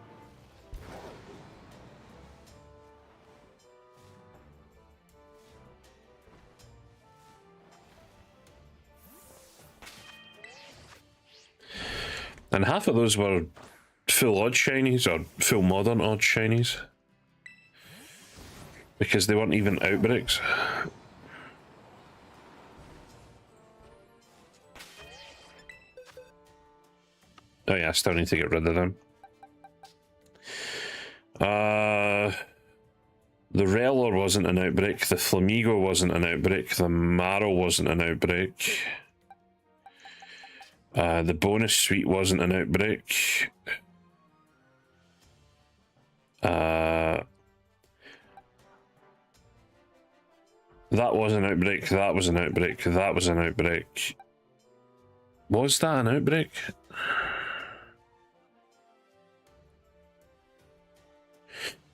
[SPEAKER 1] And half of those were full odd shinies or full modern odd shinies, because they weren't even outbreaks. Oh yeah, I still need to get rid of them. The Reller wasn't an outbreak, the Flamigo wasn't an outbreak, the Marrow wasn't an outbreak. The bonus suite wasn't an outbreak. That was an outbreak, that was an outbreak, that was an outbreak. Was that an outbreak?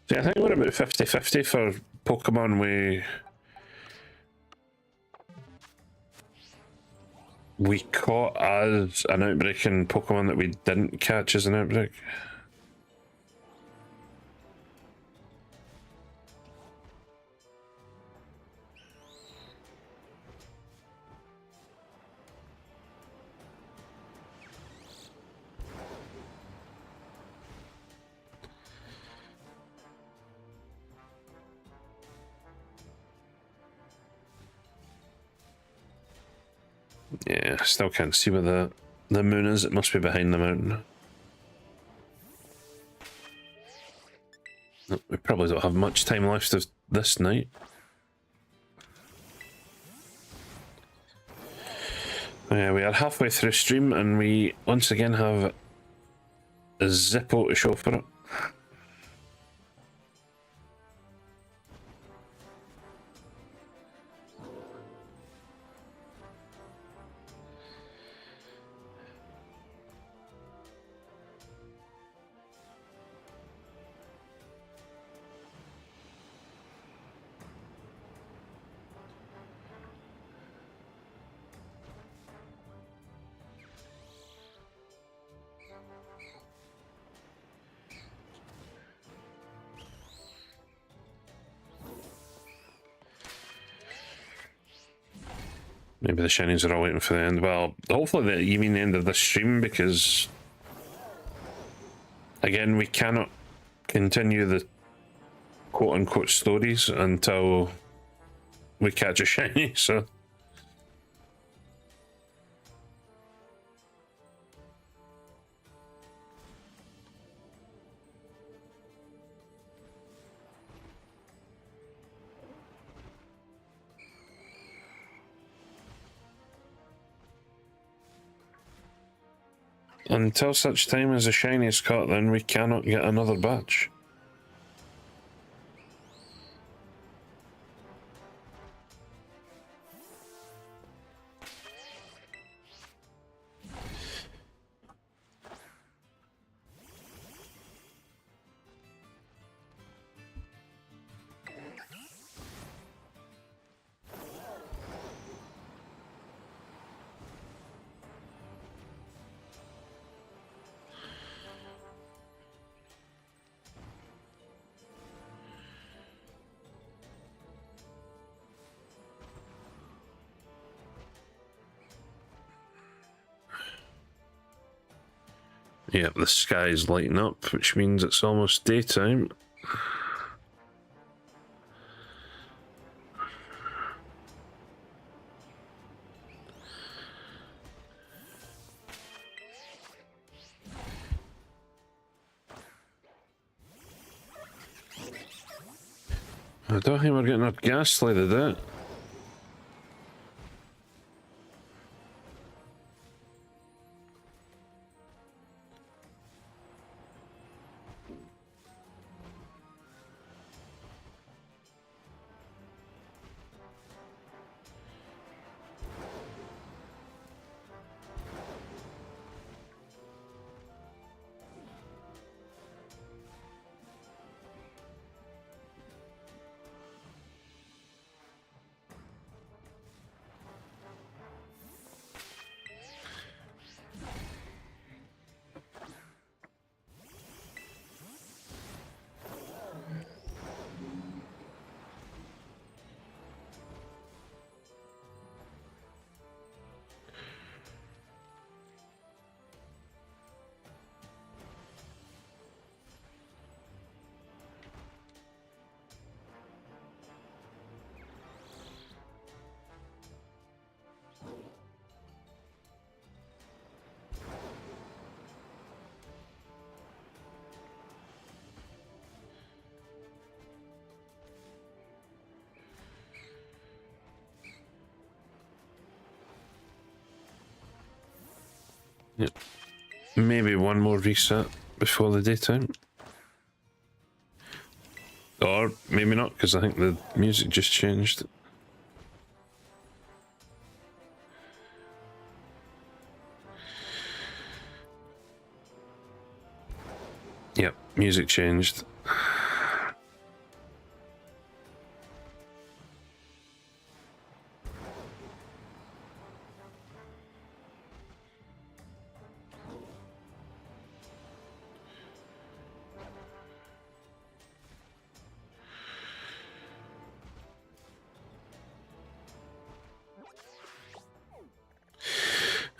[SPEAKER 1] See, I think we're about 50-50 for Pokemon we caught as an outbreak and Pokemon that we didn't catch as an outbreak. Yeah, I still can't see where the moon is. It must be behind the mountain. We probably don't have much time left of this night. Yeah, we are halfway through stream and we once again have a Zippo to show for it. Maybe the shinies are all waiting for the end. Well, hopefully you mean the end of the stream, because again, we cannot continue the quote-unquote stories until we catch a shiny, so... Until such time as a shiny is caught, then we cannot get another batch. Yep, the sky's lighting up, which means it's almost daytime. I don't think we're getting our Ghastly today. Yep. Maybe one more reset before the daytime. Or maybe not, because I think the music just changed. Yep, music changed.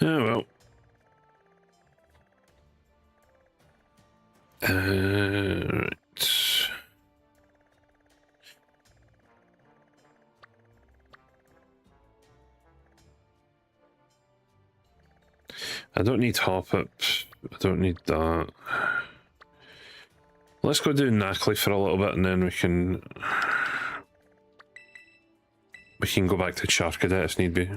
[SPEAKER 1] Oh well. Right. I don't need hop up. I don't need that. Let's go do Nackley for a little bit, and then we can go back to Charcadet if need be.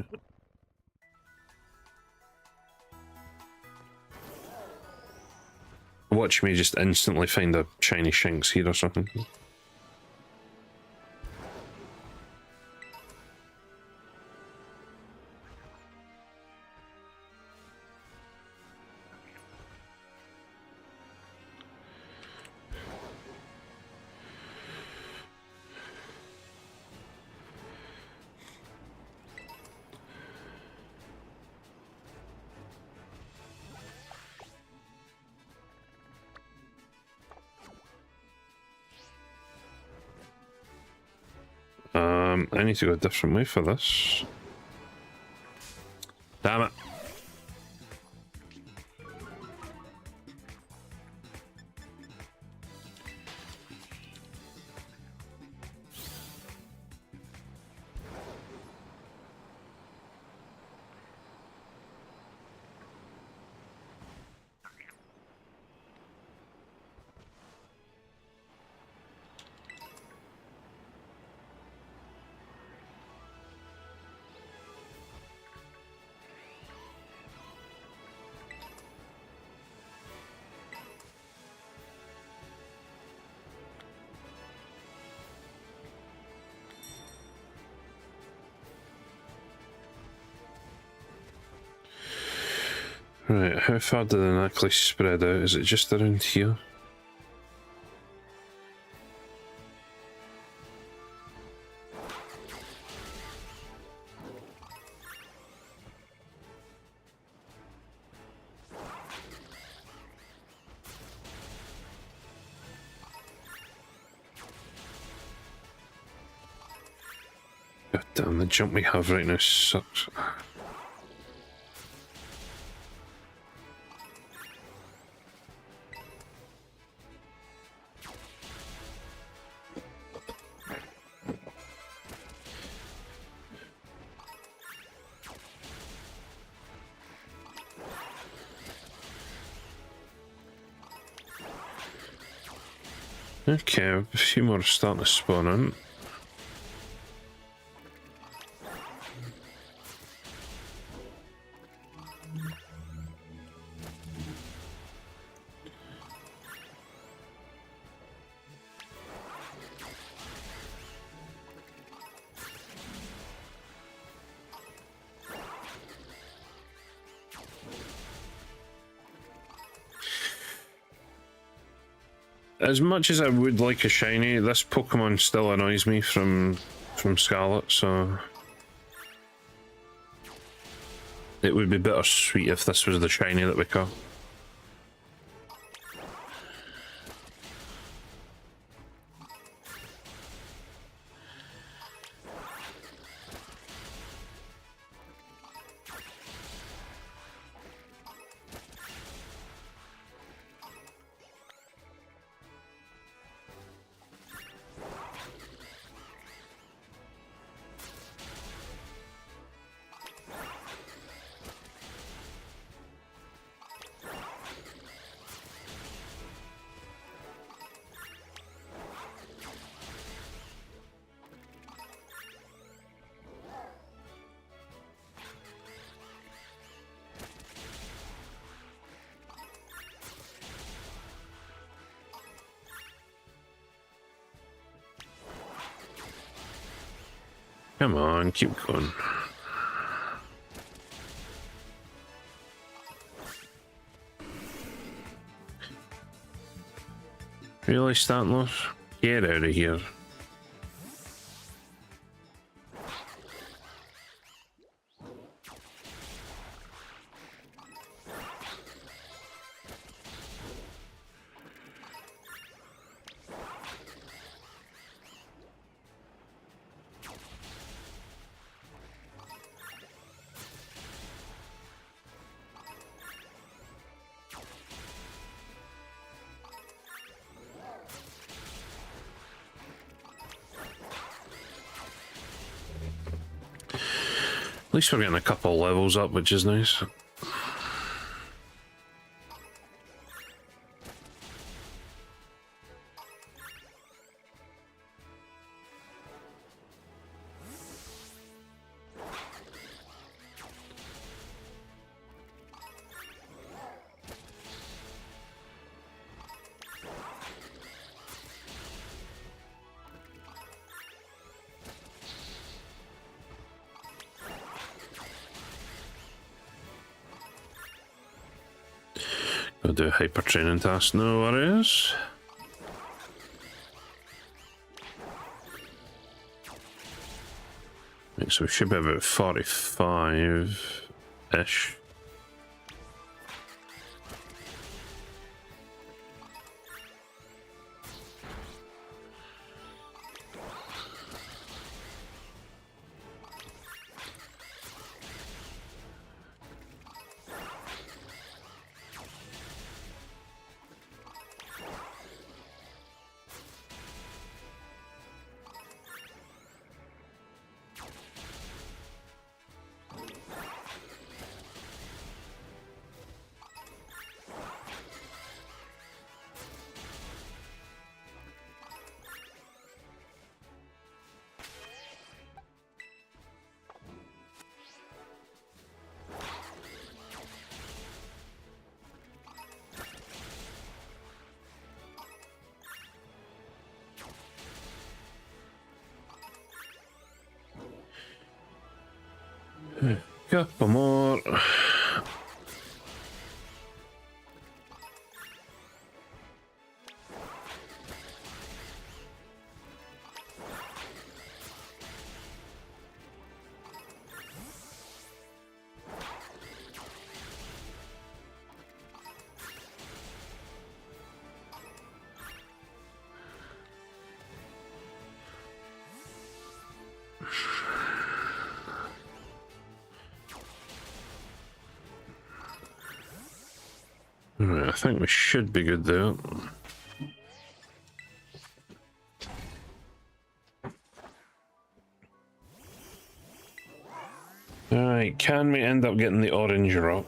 [SPEAKER 1] Watch me just instantly find a shiny Shinx here or something. I need to go a different way for this. Damn it. Right, how far did the Nackley spread out? Is it just around here? God damn, the jump we have right now sucks. Okay, a few more starting to spawn in. As much as I would like a shiny, this Pokemon still annoys me from Scarlet, so it would be bittersweet if this was the shiny that we got. Come on, keep going. Really, Stantler? Get out of here. At least we're getting a couple levels up, which is nice. I'll do a hyper training task, no worries. Right, so we should be about 45-ish. Couple more. Right, I think we should be good there. Alright, can we end up getting the orange rock?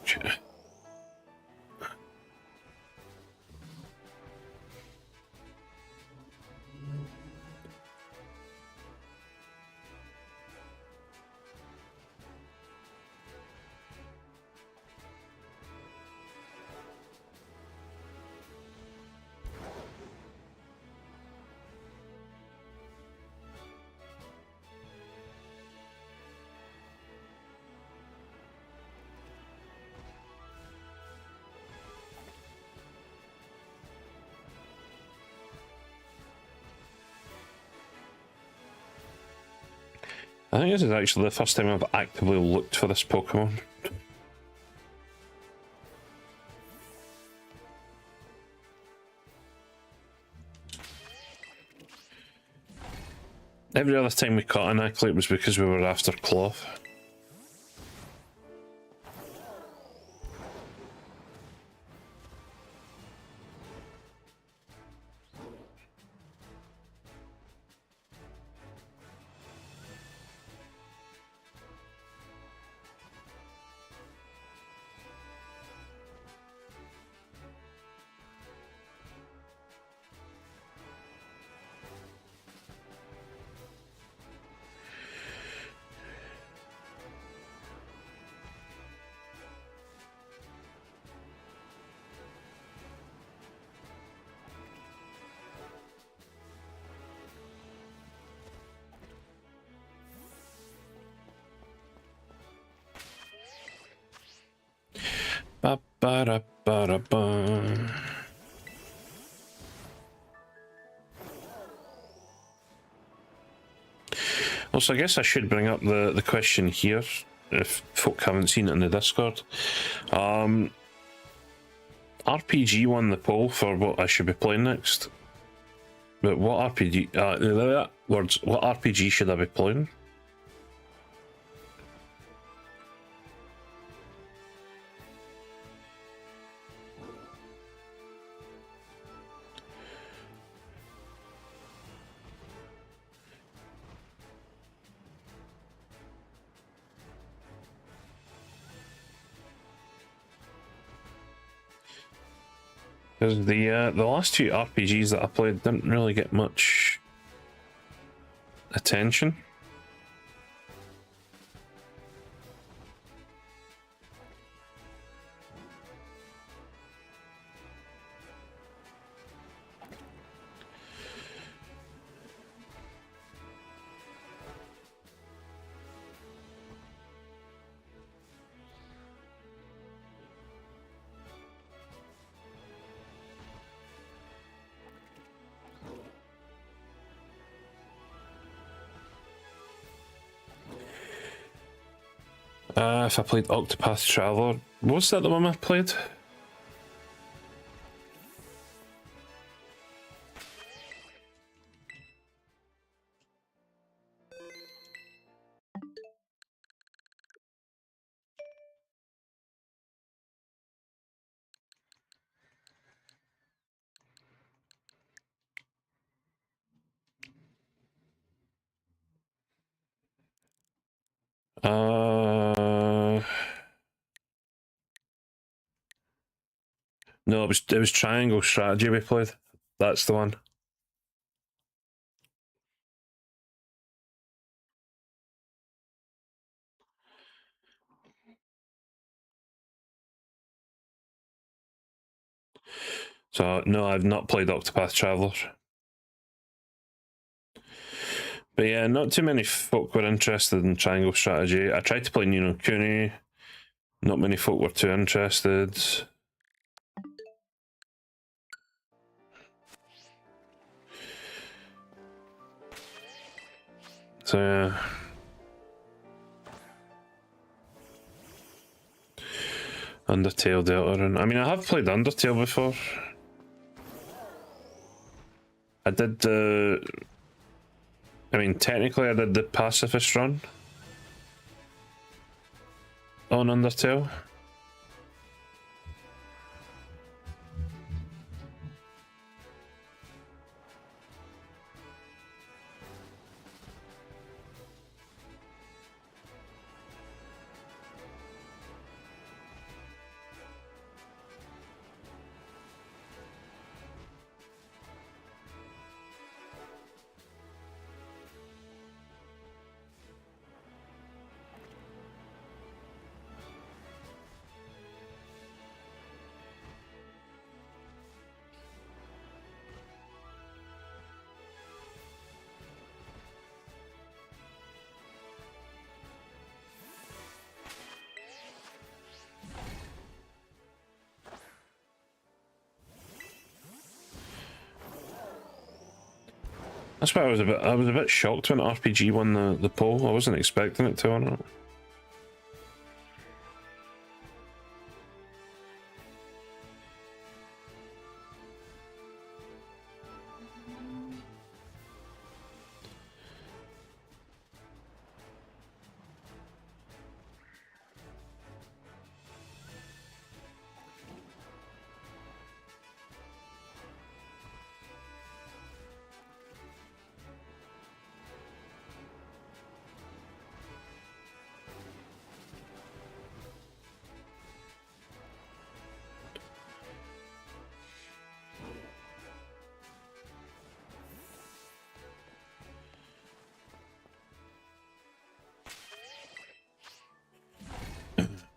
[SPEAKER 1] I think this is actually the first time I've actively looked for this Pokemon. Every other time we caught an Ackley, it was because we were after Cloth. Ba-ba-da-ba-da-ba. Also, I guess I should bring up the question here, if folk haven't seen it in the Discord. RPG won the poll for what I should be playing next. But what RPG... what RPG should I be playing? Because the last two RPGs that I played didn't really get much attention. If I played Octopath Traveler, was that the one I played? No, it was Triangle Strategy we played. That's the one. So no, I've not played Octopath Traveler. But yeah, not too many folk were interested in Triangle Strategy. I tried to play Ni no Kuni. Not many folk were too interested. So yeah. Undertale, Deltarune. I mean, I have played Undertale before. I did the... I mean, technically I did the pacifist run on Undertale. That's why I was a bit shocked when RPG won the poll. I wasn't expecting it to or not.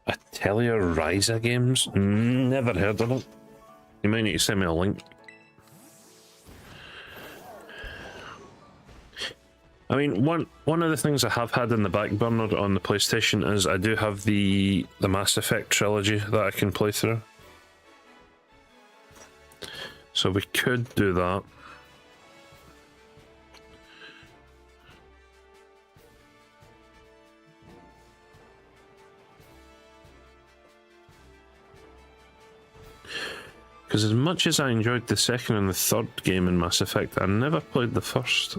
[SPEAKER 1] Atelier Ryza Games? Never heard of it. You might need to send me a link. I mean, one of the things I have had in the back burner on the PlayStation is I do have the Mass Effect trilogy that I can play through. So we could do that. Because as much as I enjoyed the second and the third game in Mass Effect, I never played the first.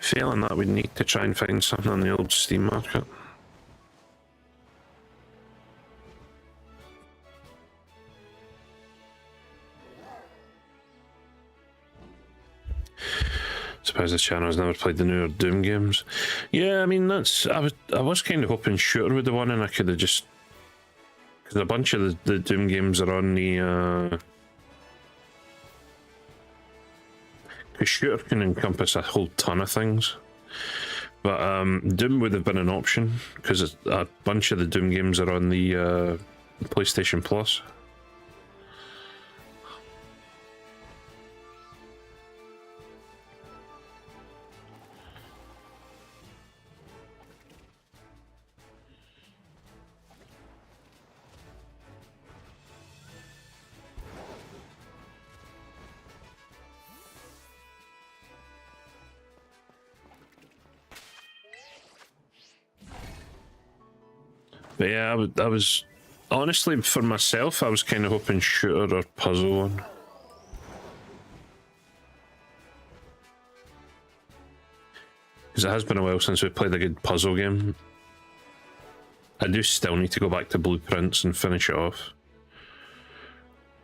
[SPEAKER 1] Failing that, we'd need to try and find something on the old Steam market. Suppose the channel's never played the newer Doom games. Yeah, I mean that's I was kind of hoping Shooter would have won, and I could have just, because a bunch of the Doom games are on the Because shooter can encompass a whole ton of things. But Doom would have been an option, because a bunch of the Doom games are on the PlayStation Plus. But yeah, I was honestly, for myself, I was kind of hoping shooter or puzzle one. Because it has been a while since we played a good puzzle game. I do still need to go back to Blueprints and finish it off.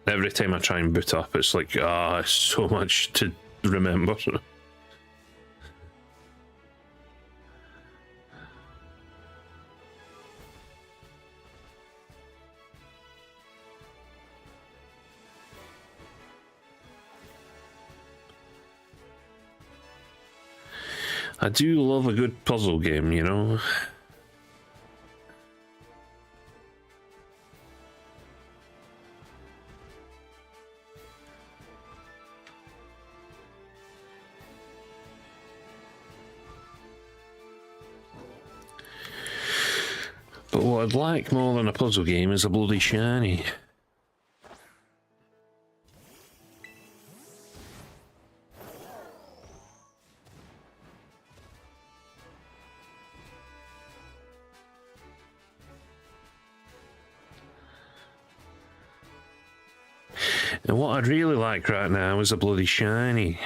[SPEAKER 1] Every time I try and boot up, it's like, so much to remember. I do love a good puzzle game, you know? But what I'd like more than a puzzle game is a bloody shiny. And what I'd really like right now is a bloody shiny.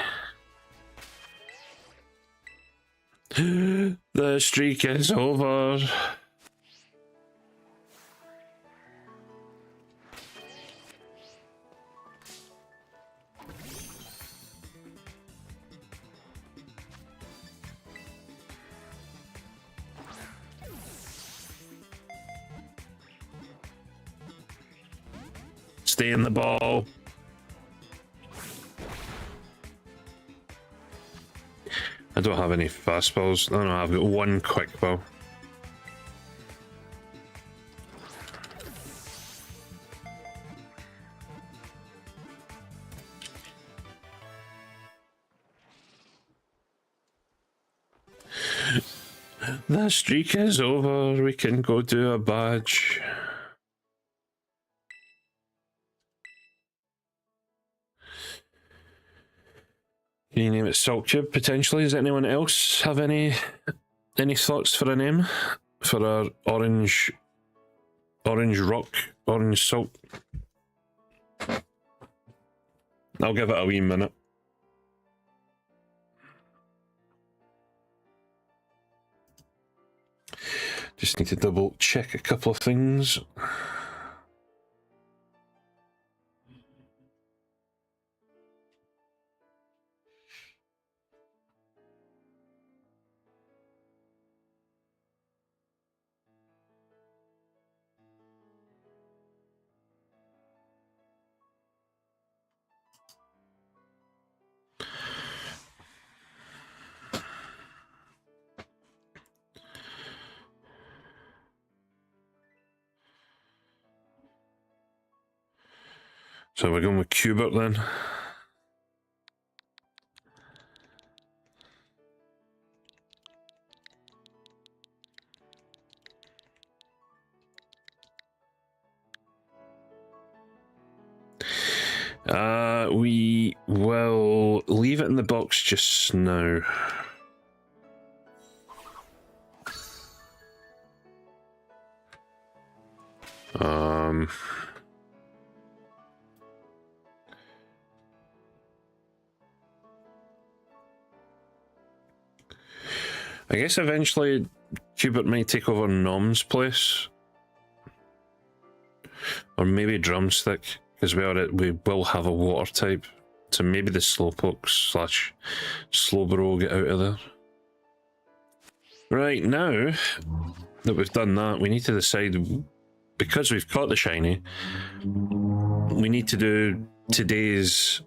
[SPEAKER 1] The streak is over. Stay in the ball. I don't have any fastballs. No, I've got one quick ball. The streak is over. We can go do a badge. Can you name it Salt Cube, potentially? Does anyone else have any thoughts for a name? For our orange rock, orange salt? I'll give it a wee minute. Just need to double check a couple of things. So we're going with Cubert then. We will leave it in the box just now. I guess eventually Cubert might take over Nom's place. Or maybe Drumstick, because we will have a water type. So maybe the Slowpoke / Slowbro will get out of there. Right, now that we've done that, we need to decide, because we've caught the shiny, we need to do today's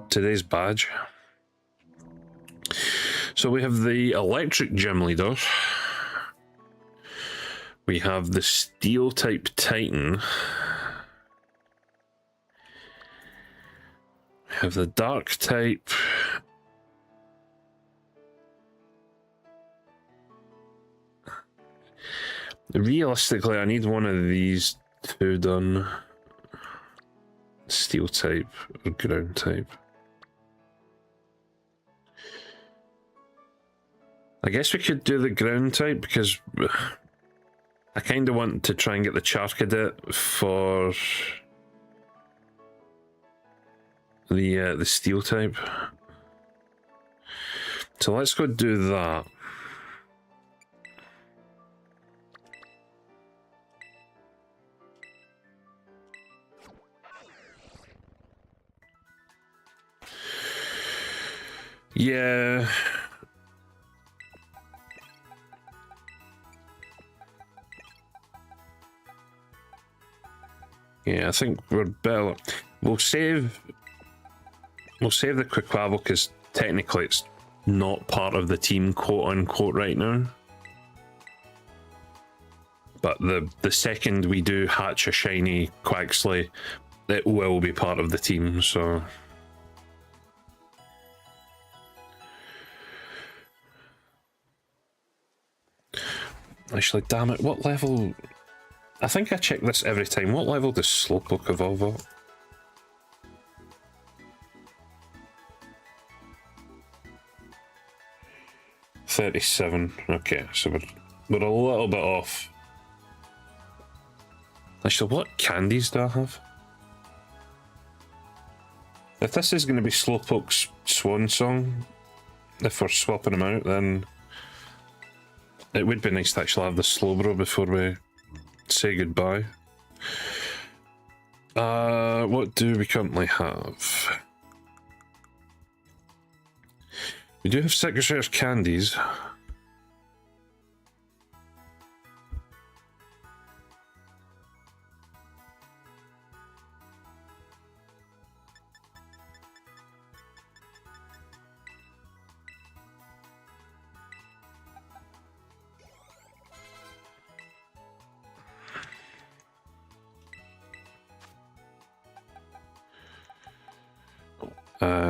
[SPEAKER 1] Today's badge. So we have the electric gym leader. We have the steel type Titan. We have the dark type. Realistically, I need one of these two done. Steel type or ground type. I guess we could do the ground type because I kind of want to try and get the Charcadet for the steel type. So let's go do that. Yeah. Yeah, I think we're better. We'll save the Quaquaval because technically it's not part of the team, quote unquote, right now. But the second we do hatch a shiny Quaxley, it will be part of the team, so. Actually, damn it, what level? I think I check this every time. What level does Slowpoke evolve at? $37. Okay, so we're a little bit off. Actually, what candies do I have? If this is going to be Slowpoke's swan song, if we're swapping them out, then it would be nice to actually have the Slowbro before we say goodbye. What do we currently have? We do have 6 rare candies.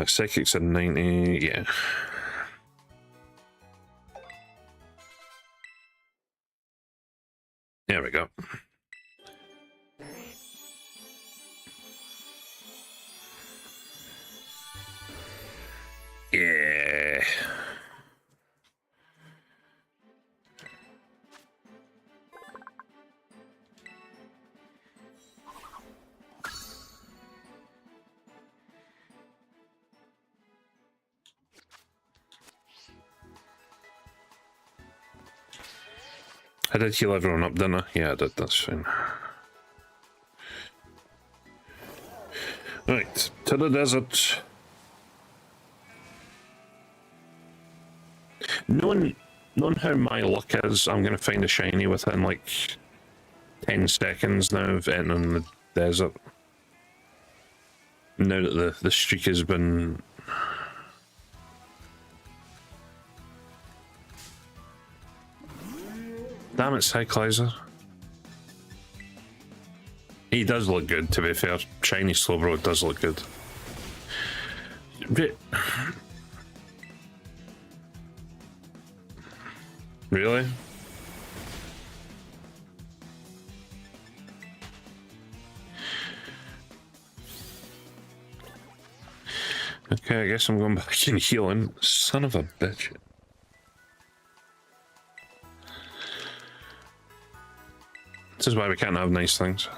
[SPEAKER 1] Psychics are 90, yeah. There we go. Yeah. I did heal everyone up, didn't I? Yeah, I did, that's fine. Right, to the desert. Knowing how my luck is, I'm going to find a shiny within like 10 seconds now of entering the desert. Now that the streak has been... Damn it, Cyclizer. He does look good, to be fair. Shiny Slowbro does look good. Really? Okay, I guess I'm going back and healing. Son of a bitch. This is why we can't have nice things.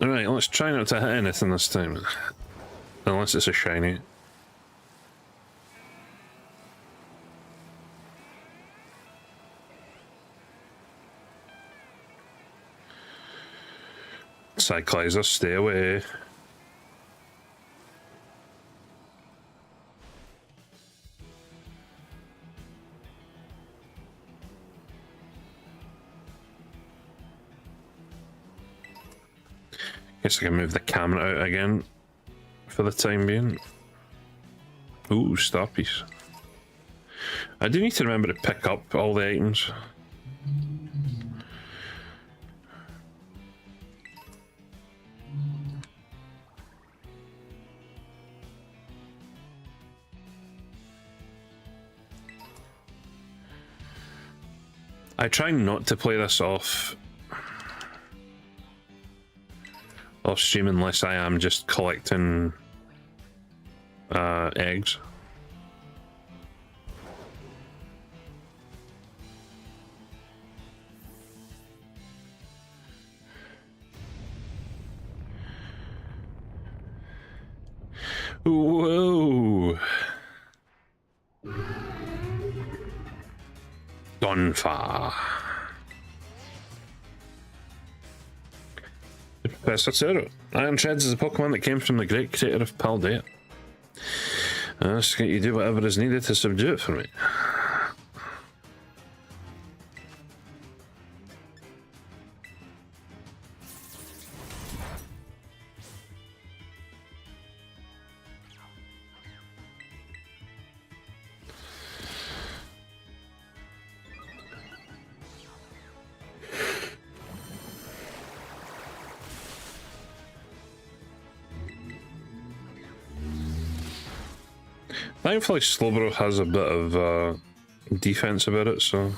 [SPEAKER 1] Alright, let's try not to hit anything this time. Unless it's a shiny. Cyclizer, stay away. Guess I can move the camera out again for the time being. Ooh, star piece. I do need to remember to pick up all the items. I try not to play this off stream unless I am just collecting eggs. Whoa! Donpha. Professor Zero. Iron Treads is a Pokemon that came from the great creator of Paldea. Ask you do whatever is needed to subdue it for me. Thankfully, Slowbro has a bit of defense about it, so.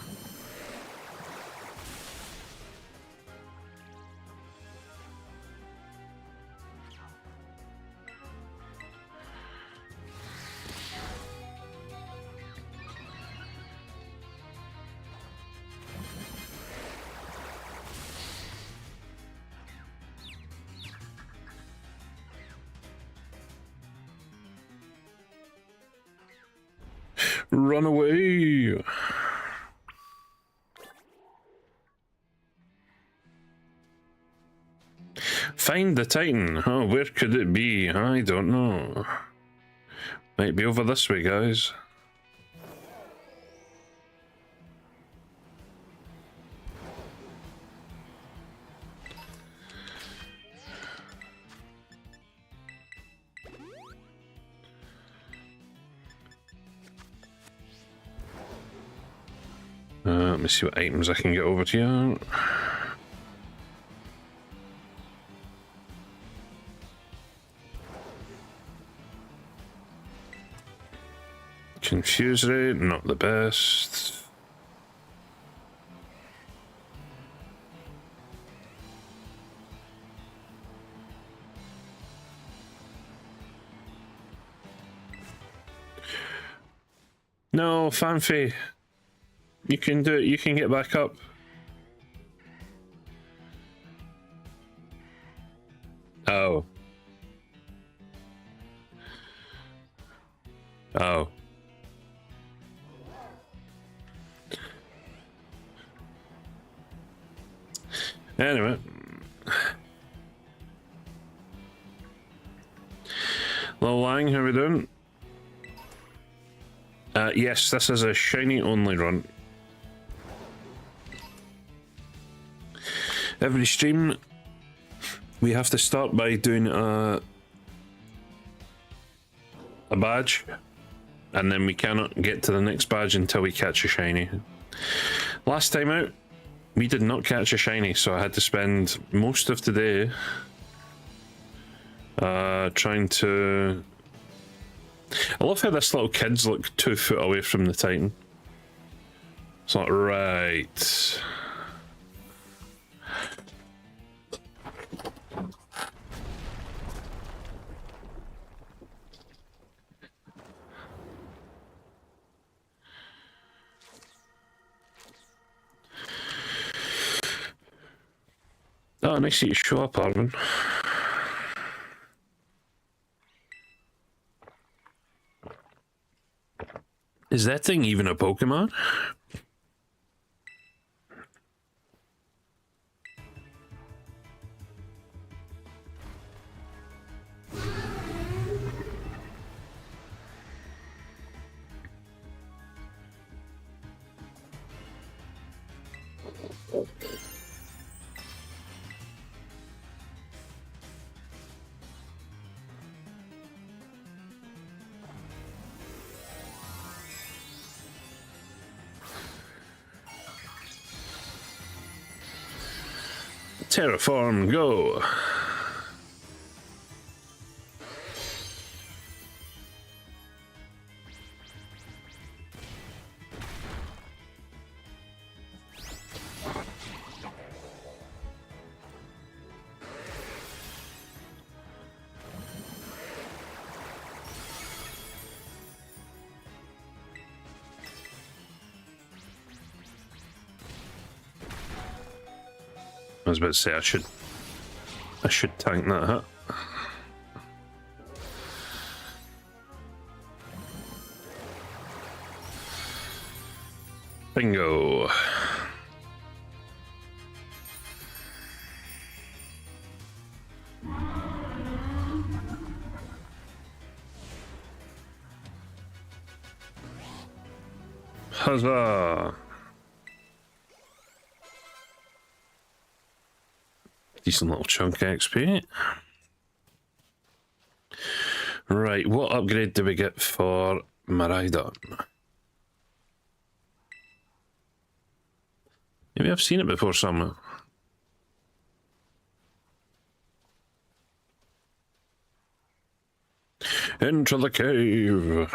[SPEAKER 1] Run away! Find the Titan. Oh, where could it be? I don't know. Might be over this way, guys. Let me see what items I can get over to you. Confuse rate, not the best. No, Fanfy. You can do it, you can get back up. Oh. Oh. Anyway. Lil Lang, how we doing? Yes, this is a shiny only run. Every stream, we have to start by doing a badge, and then we cannot get to the next badge until we catch a shiny. Last time out, we did not catch a shiny, so I had to spend most of today trying to... I love how this little kid's like 2 foot away from the Titan. It's like, right... Oh, nice that you show up, Arvin. Is that thing even a Pokemon? Terraform, go! I was about to say I should tank that hit. Bingo. Huzzah! Decent little chunk of XP. Right, what upgrade do we get for Miraidon? Maybe I've seen it before somewhere. Into the cave.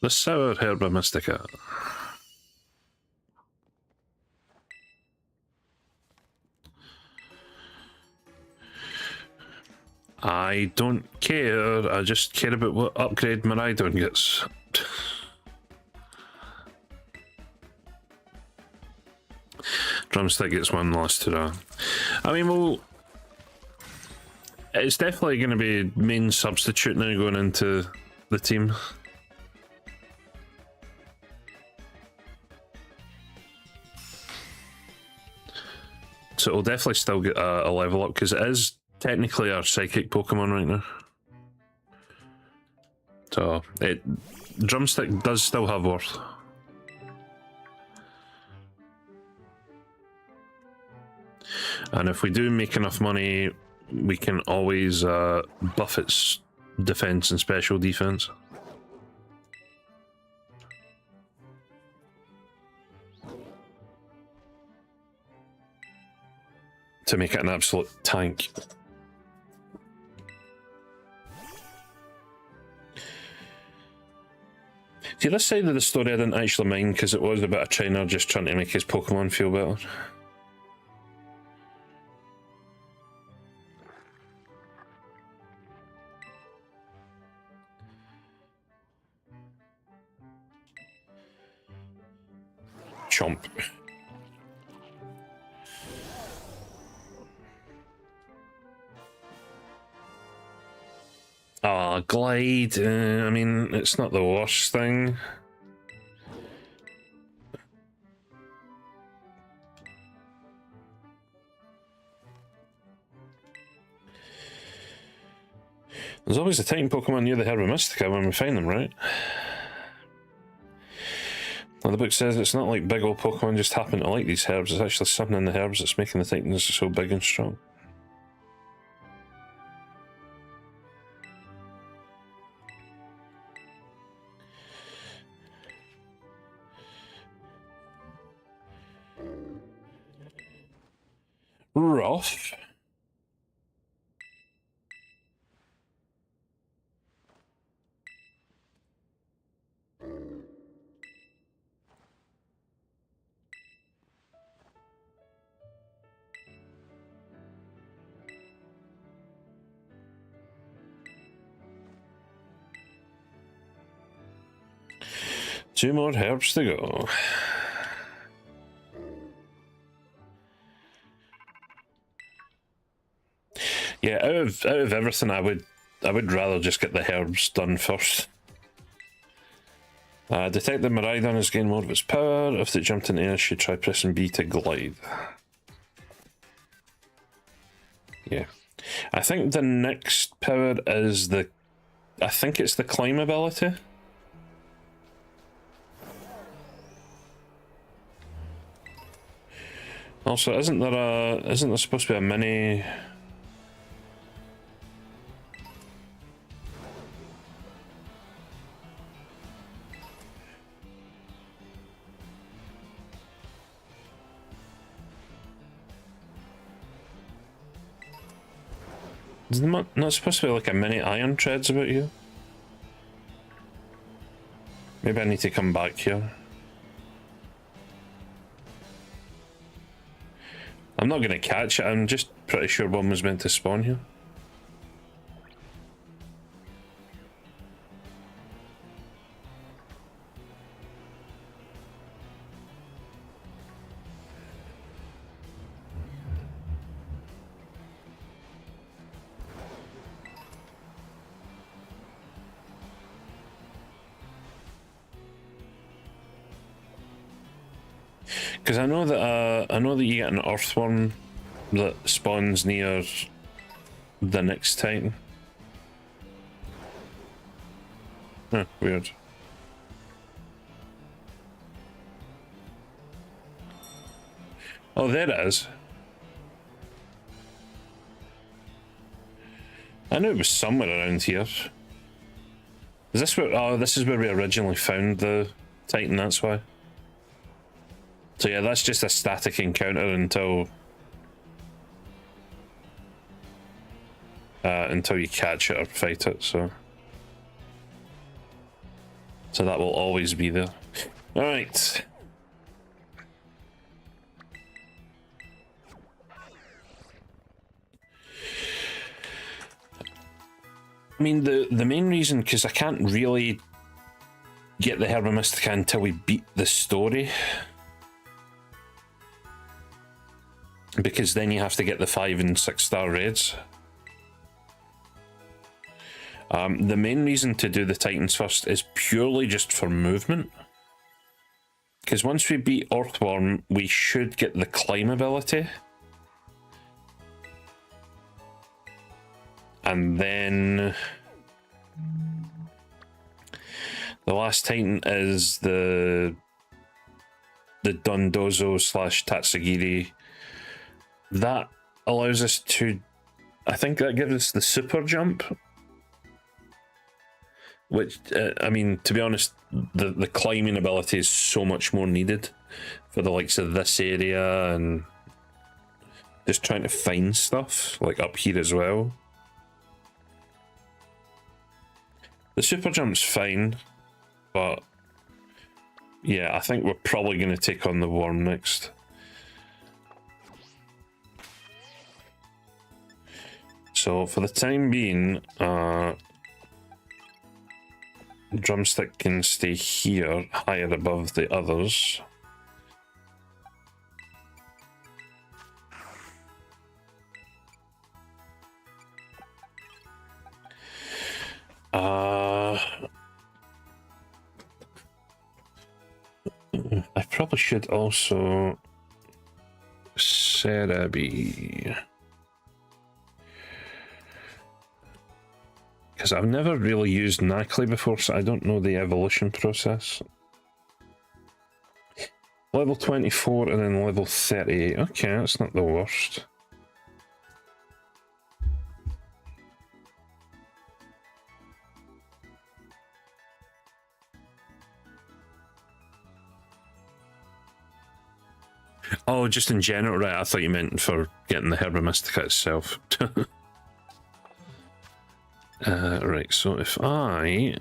[SPEAKER 1] The Sour Herba Mystica. I don't care, I just care about what upgrade Miraidon gets. Drumstick gets one last hurrah. I mean, well, it's definitely going to be main substitute now going into the team. So it'll definitely still get a level up because it is technically our psychic Pokemon right now. So Drumstick does still have worth. And if we do make enough money, we can always buff its defense and special defense. To make it an absolute tank. See, this side of the story I didn't actually mind because it was a bit of China just trying to make his Pokemon feel better. Chomp. Ah, Glide. I mean, it's not the worst thing. There's always a Titan Pokemon near the Herba Mystica when we find them, right? Well, the book says it's not like big old Pokemon just happen to like these herbs. It's actually something in the herbs that's making the Titans so big and strong. Rough. Two more herbs to go. Yeah, out of everything, I would rather just get the herbs done first. Detect that Miraidon has gained more of its power. If it jumped in air, should try pressing B to glide. Yeah. I think the next power is the... I think it's the climb ability. Also, isn't there supposed to be a mini... Is there not supposed to be like a mini iron treads about here? Maybe I need to come back here. I'm not going to catch it, I'm just pretty sure one was meant to spawn here. Because I know that you get an earthworm that spawns near the next Titan. Huh, weird. Oh, there it is. I knew it was somewhere around here. Is this where? Oh, this is where we originally found the Titan. That's why. So yeah, that's just a static encounter until you catch it or fight it. So that will always be there. All right. I mean, the main reason, because I can't really get the Herba Mystica until we beat the story. Because then you have to get the 5 and 6 star raids. The main reason to do the Titans first is purely just for movement. Because once we beat Earthworm, we should get the climb ability. And then the last Titan is the Dondozo / Tatsugiri. That allows us to, I think that gives us the super jump. Which, I mean, to be honest, the climbing ability is so much more needed for the likes of this area and just trying to find stuff, like up here as well. The super jump's fine, but yeah, I think we're probably going to take on the worm next. So for the time being, Drumstick can stay here, higher above the others. I probably should also Cerebi, because I've never really used Nacli before, so I don't know the evolution process. Level 24 and then level 38. Okay, that's not the worst. Oh, just in general, right? I thought you meant for getting the Herba Mystica itself. Right, so if I...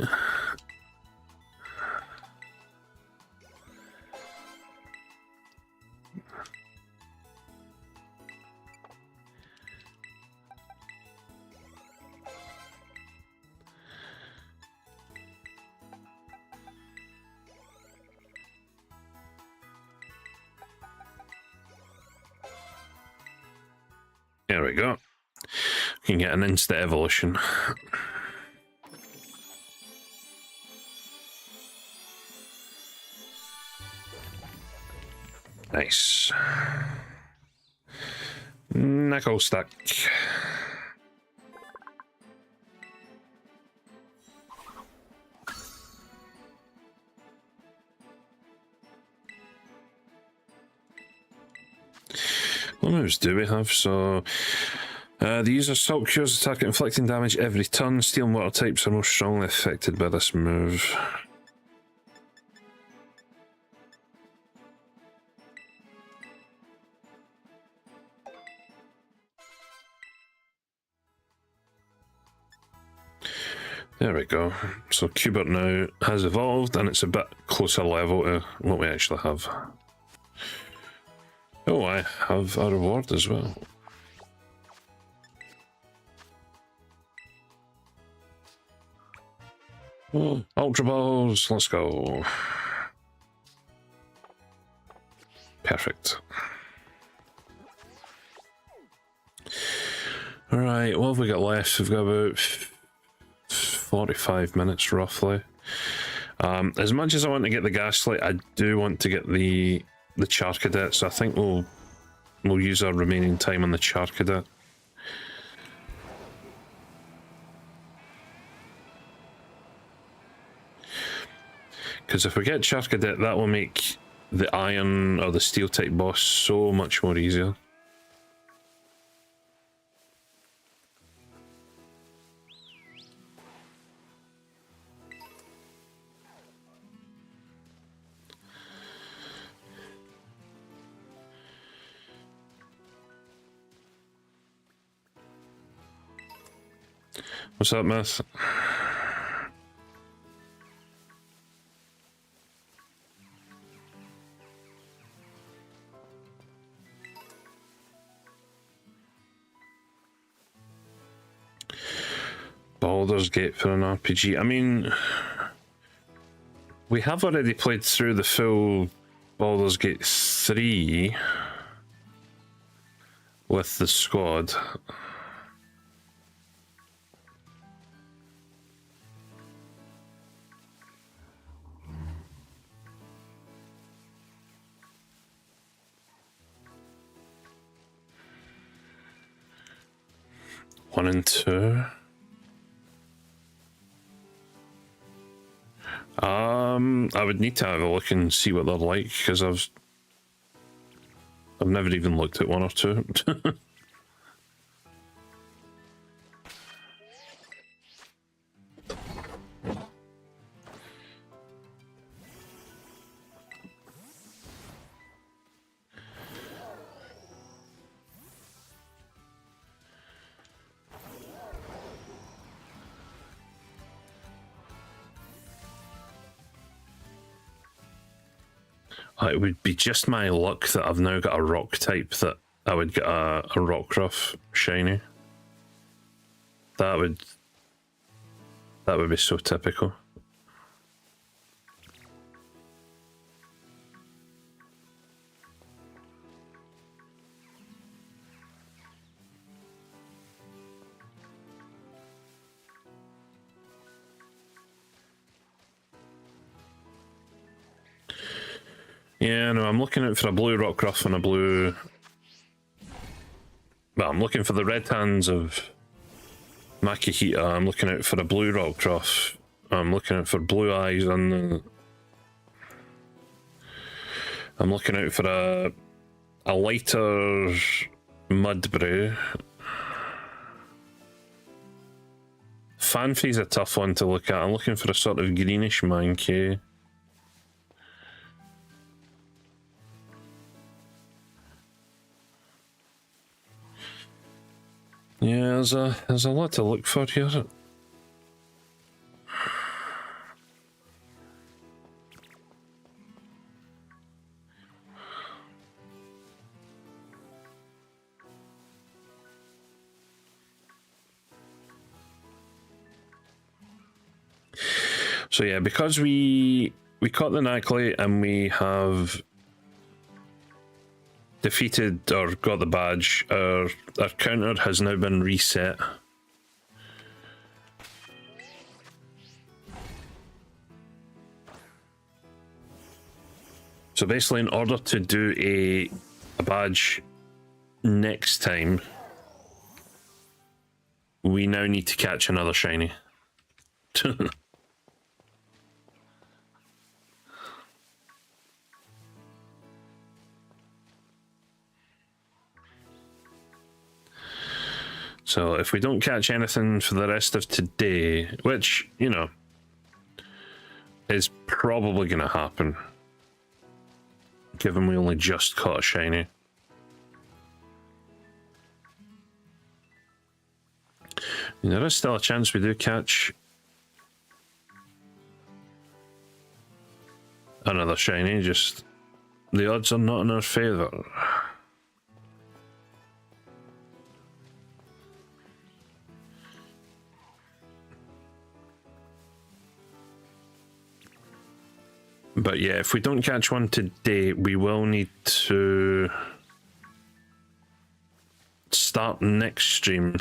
[SPEAKER 1] There we go. You can get an instant evolution. Nice. Nickel stack. What moves do we have? So the user Salt Cures attack inflicting damage every turn. Steel and water types are most strongly affected by this move. There we go. So Cubert now has evolved and it's a bit closer level to what we actually have. Oh, I have a reward as well. Oh, Ultra Balls, let's go. Perfect. Alright, what have we got left? We've got about 45 minutes roughly. As much as I want to get the Gaslight, I do want to get the Charcadet, so I think we'll use our remaining time on the Charcadet. Because if we get Charcadet, that will make the Iron or the Steel type boss so much more easier. What's up, Myth? Baldur's Gate for an RPG. I mean, we have already played through the full Baldur's Gate 3 with the squad. One and two. I would need to have a look and see what they're like because I've never even looked at one or two. It would be just my luck that I've now got a rock type that I would get a Rockruff shiny. That would be so typical. Yeah, no, I'm looking out for a blue Rockruff and a blue... Well, I'm looking for the red hands of Makihita. I'm looking out for a blue Rockruff. I'm looking out for blue eyes on the... I'm looking out for a lighter Mudbrew. Fanfi's a tough one to look at. I'm looking for a sort of greenish Mankey. Yeah, there's a lot to look for here. So yeah, because we caught the Nacli and we have defeated or got the badge, our counter has now been reset. So basically, in order to do a badge next time, we now need to catch another shiny. So if we don't catch anything for the rest of today, which, you know, is probably going to happen, given we only just caught a shiny. And there is still a chance we do catch another shiny, just the odds are not in our favour. But yeah, if we don't catch one today, we will need to start next stream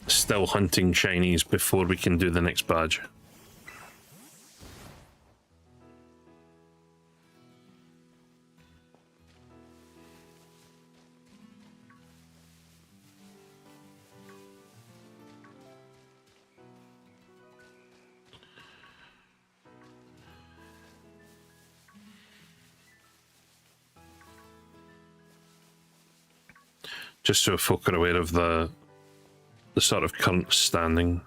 [SPEAKER 1] still hunting shinies before we can do the next badge. Just so folk are aware of the sort of current standing.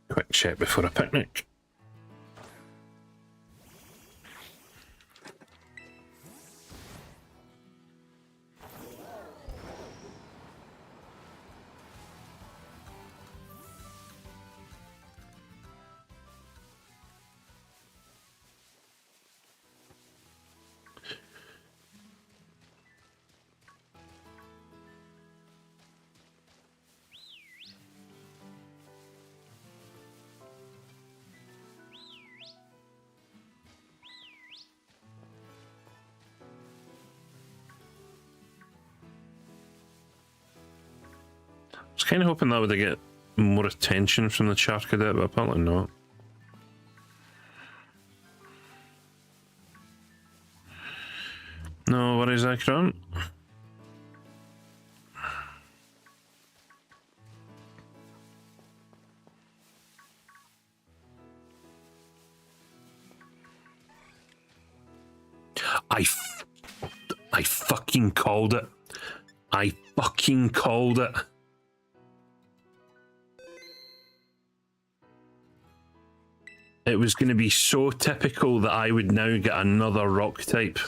[SPEAKER 1] Quick check before a picnic. I was kind of hoping that would get more attention from the Charcadet, but apparently not. No worries, Akron. I fucking called it. I fucking called it. It was going to be so typical that I would now get another rock type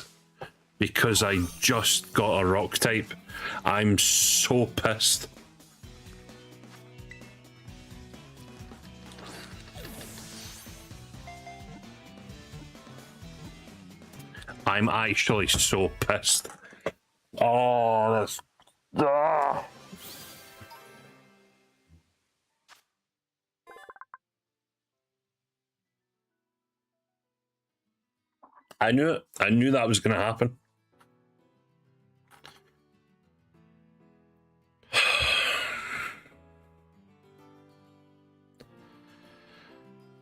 [SPEAKER 1] because I just got a rock type. I'm so pissed. I'm actually so pissed. Oh, that's... Ah. I knew it. I knew that was going to happen.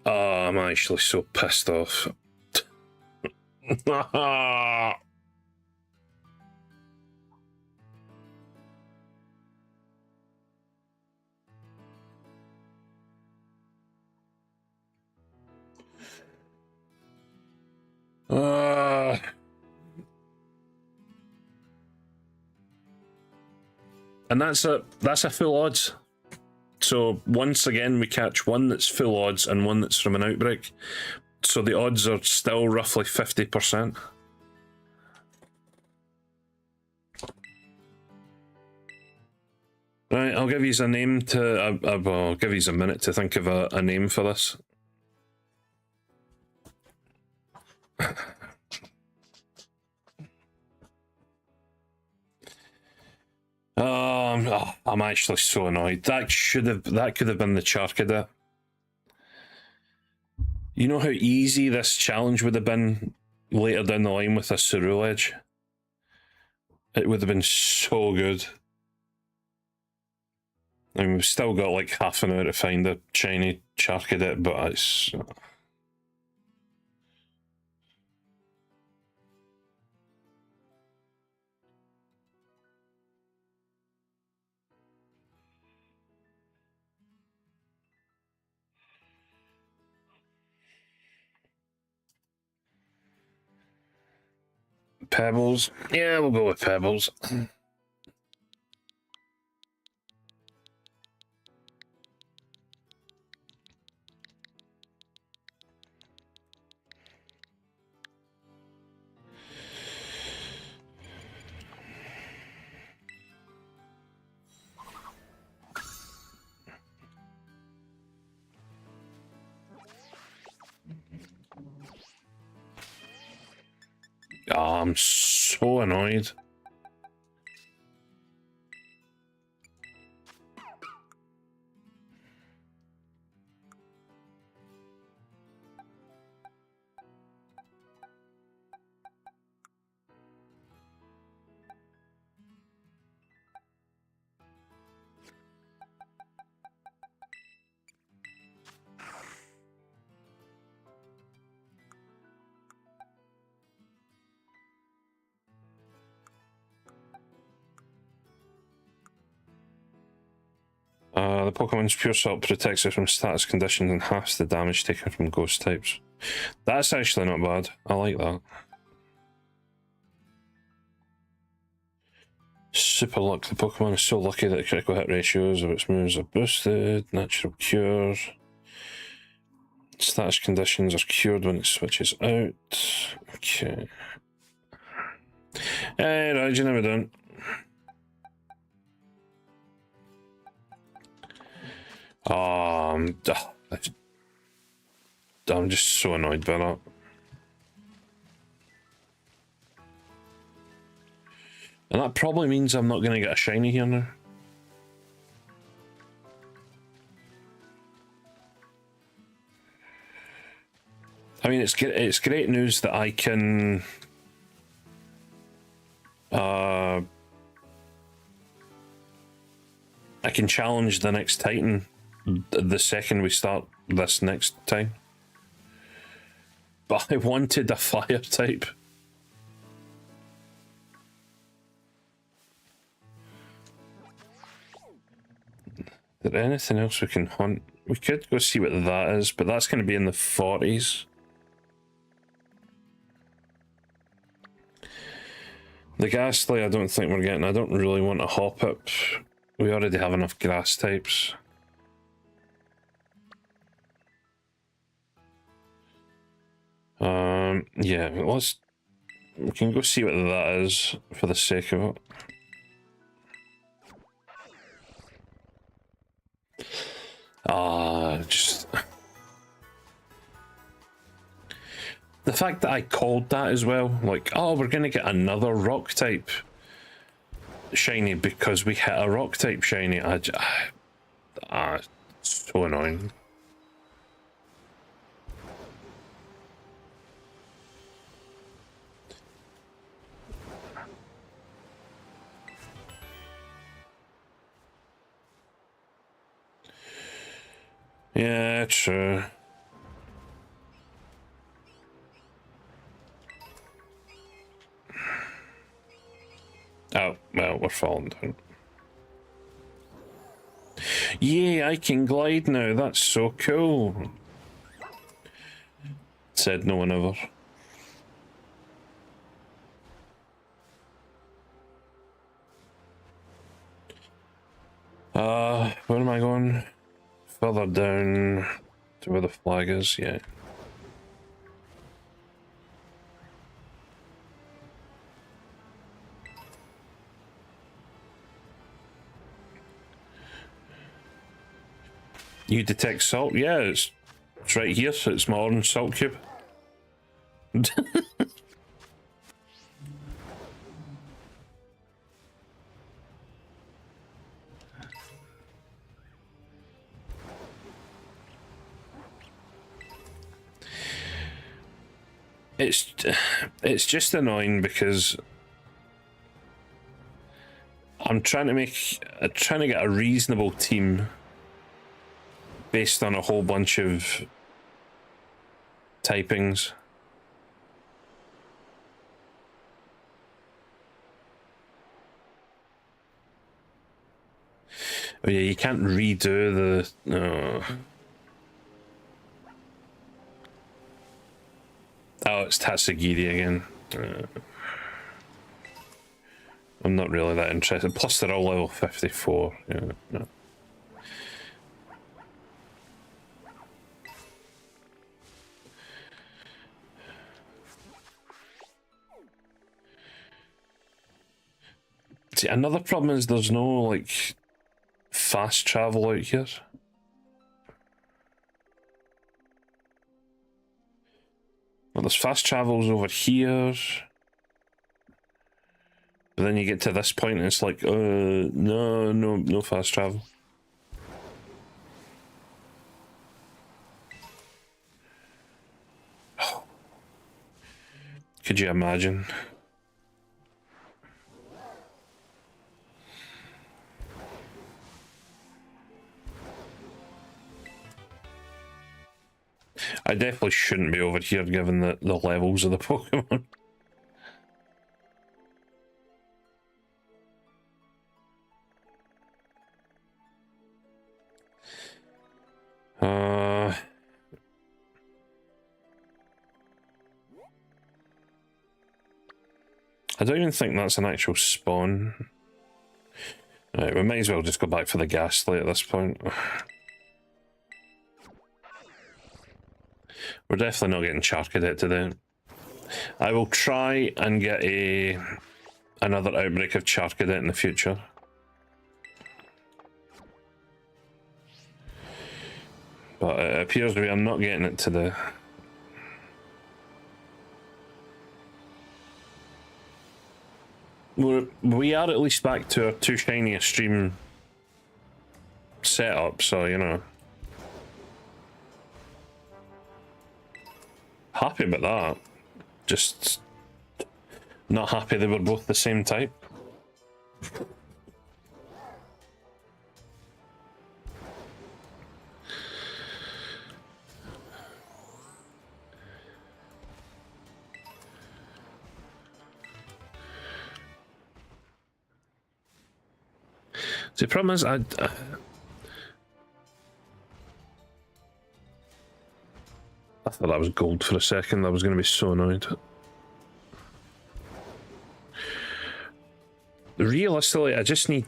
[SPEAKER 1] Oh, I'm actually so pissed off. And that's a full odds. So once again we catch one that's full odds and one that's from an outbreak. So the odds are still roughly 50%. Right, I'll give you a name to. I'll give you a minute to think of a name for this. I'm actually so annoyed. That could have been the Charcadet. You know how easy this challenge would have been later down the line with a Ceruledge? It would have been so good. I mean, we've still got like half an hour to find a shiny Charcadet, but it's... Pebbles? Yeah, we'll go with Pebbles. Oh, I'm so annoyed. The Pokemon's Pure Salt protects it from status conditions and halves the damage taken from ghost types. That's actually not bad. I like that. Super Luck. The Pokemon is so lucky that the critical hit ratios of its moves are boosted. Natural Cure. Status conditions are cured when it switches out. Okay. Hey, right, you never done. I'm just so annoyed by that. And that probably means I'm not going to get a shiny here now. I mean, it's great news that I can challenge the next Titan the second we start this next time. But I wanted a fire type. Is there anything else we can hunt? We could go see what that is, but that's going to be in the 40s. The Ghastly, I don't think we're getting. I don't really want to hop it. We already have enough grass types. Yeah, we can go see what that is for the sake of it. Just the fact that I called that as well, like, oh, we're gonna get another rock type shiny because we hit a rock type shiny. It's so annoying. Yeah, true. Oh, well, we're falling down. Yay, I can glide now. That's so cool. Said no one ever. Where am I going? Further down to where the flag is, yeah. You detect salt? Yeah, it's right here, so it's my orange salt cube. it's just annoying because I'm trying to get a reasonable team based on a whole bunch of typings. Oh yeah, you can't redo the... No. Oh, it's Tatsugiri again. I'm not really that interested. Plus, they're all level 54. Yeah, no. See, another problem is there's no, like, fast travel out here. Well, there's fast travels over here. But then you get to this point and it's like, no fast travel. Could you imagine? I definitely shouldn't be over here given the levels of the Pokemon. I don't even think that's an actual spawn. Right, we might as well just go back for the Ghastly at this point. We're definitely not getting Charcadet today. I will try and get another outbreak of Charcadet in the future. But it appears we are not getting it today. We are at least back to our 2 shiny a stream setup, so you know. Happy about that. Just not happy they were both the same type. The problem is, I thought that was gold for a second. I was going to be so annoyed. Realistically, I just need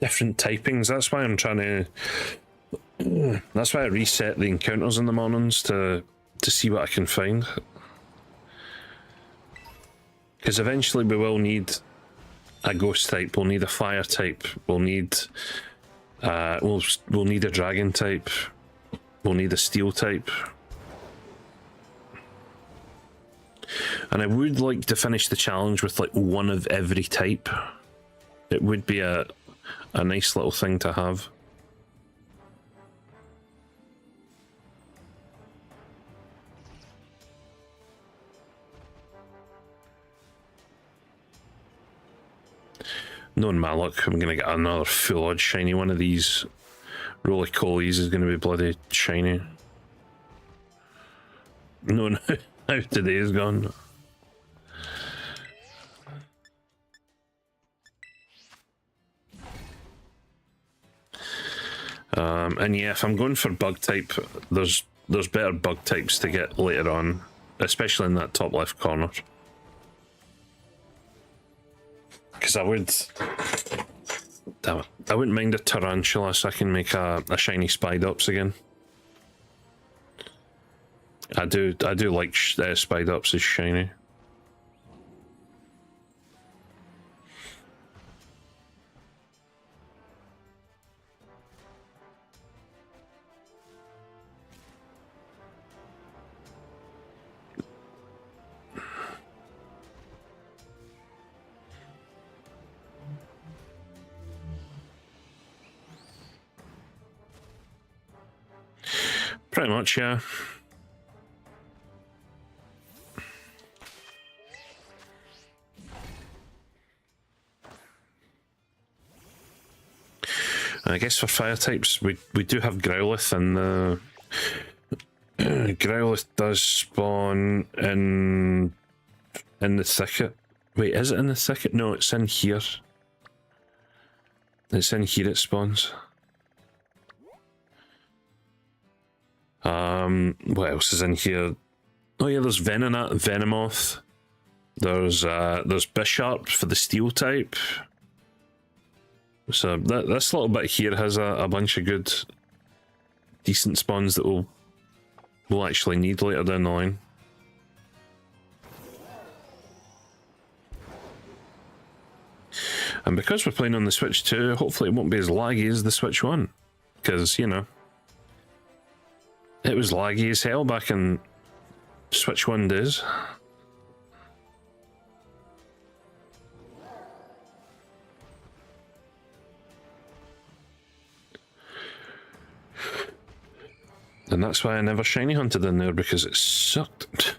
[SPEAKER 1] different typings. That's why I'm trying to... That's why I reset the encounters in the mornings to see what I can find. Because eventually we will need a ghost type, we'll need a fire type, we'll need we'll need a dragon type, we'll need a steel type. And I would like to finish the challenge with like one of every type. It would be a nice little thing to have. Knowing my luck, I'm going to get another full odd shiny. One of these Roly-Colies is going to be bloody shiny. Knowing how today is gone. And yeah, if I'm going for bug type, there's better bug types to get later on, especially in that top left corner. Because I wouldn't mind a Tarantula so I can make a shiny Spidops again. I do like Spidops as shiny. Pretty much, yeah. I guess for fire types, we do have Growlithe, and the Growlithe does spawn in the thicket. Wait, is it in the thicket? No, it's in here. It's in here it spawns. What else is in here? Oh yeah, there's Venomoth. There's Bisharp for the steel type. So this little bit here has a bunch of good, decent spawns that we'll actually need later down the line. And because we're playing on the Switch 2, hopefully it won't be as laggy as the Switch 1. Because, you know, it was laggy as hell back in Switch 1 days. And that's why I never shiny hunted in there, because it sucked.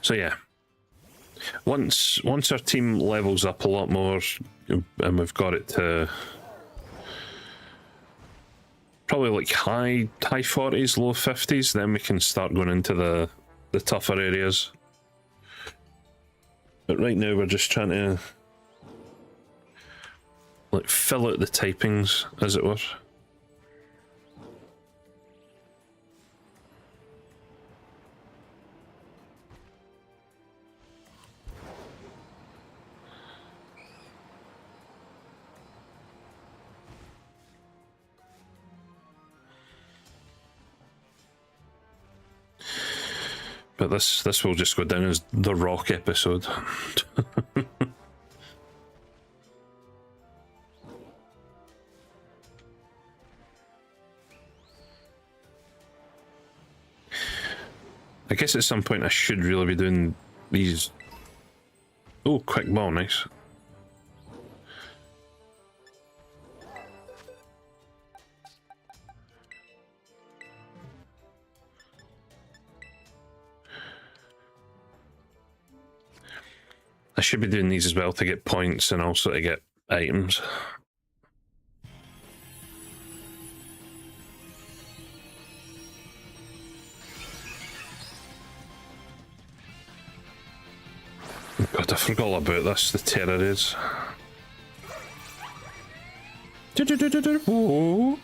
[SPEAKER 1] So yeah, once our team levels up a lot more, and we've got it to probably like high 40s, low 50s, then we can start going into the tougher areas. But right now we're just trying to like fill out the typings, as it were. But this will just go down as the rock episode. I guess at some point I should really be doing these. Oh, quick ball, nice. I should be doing these as well to get points and also to get items. God, I forgot all about this, the terror is. Whoop.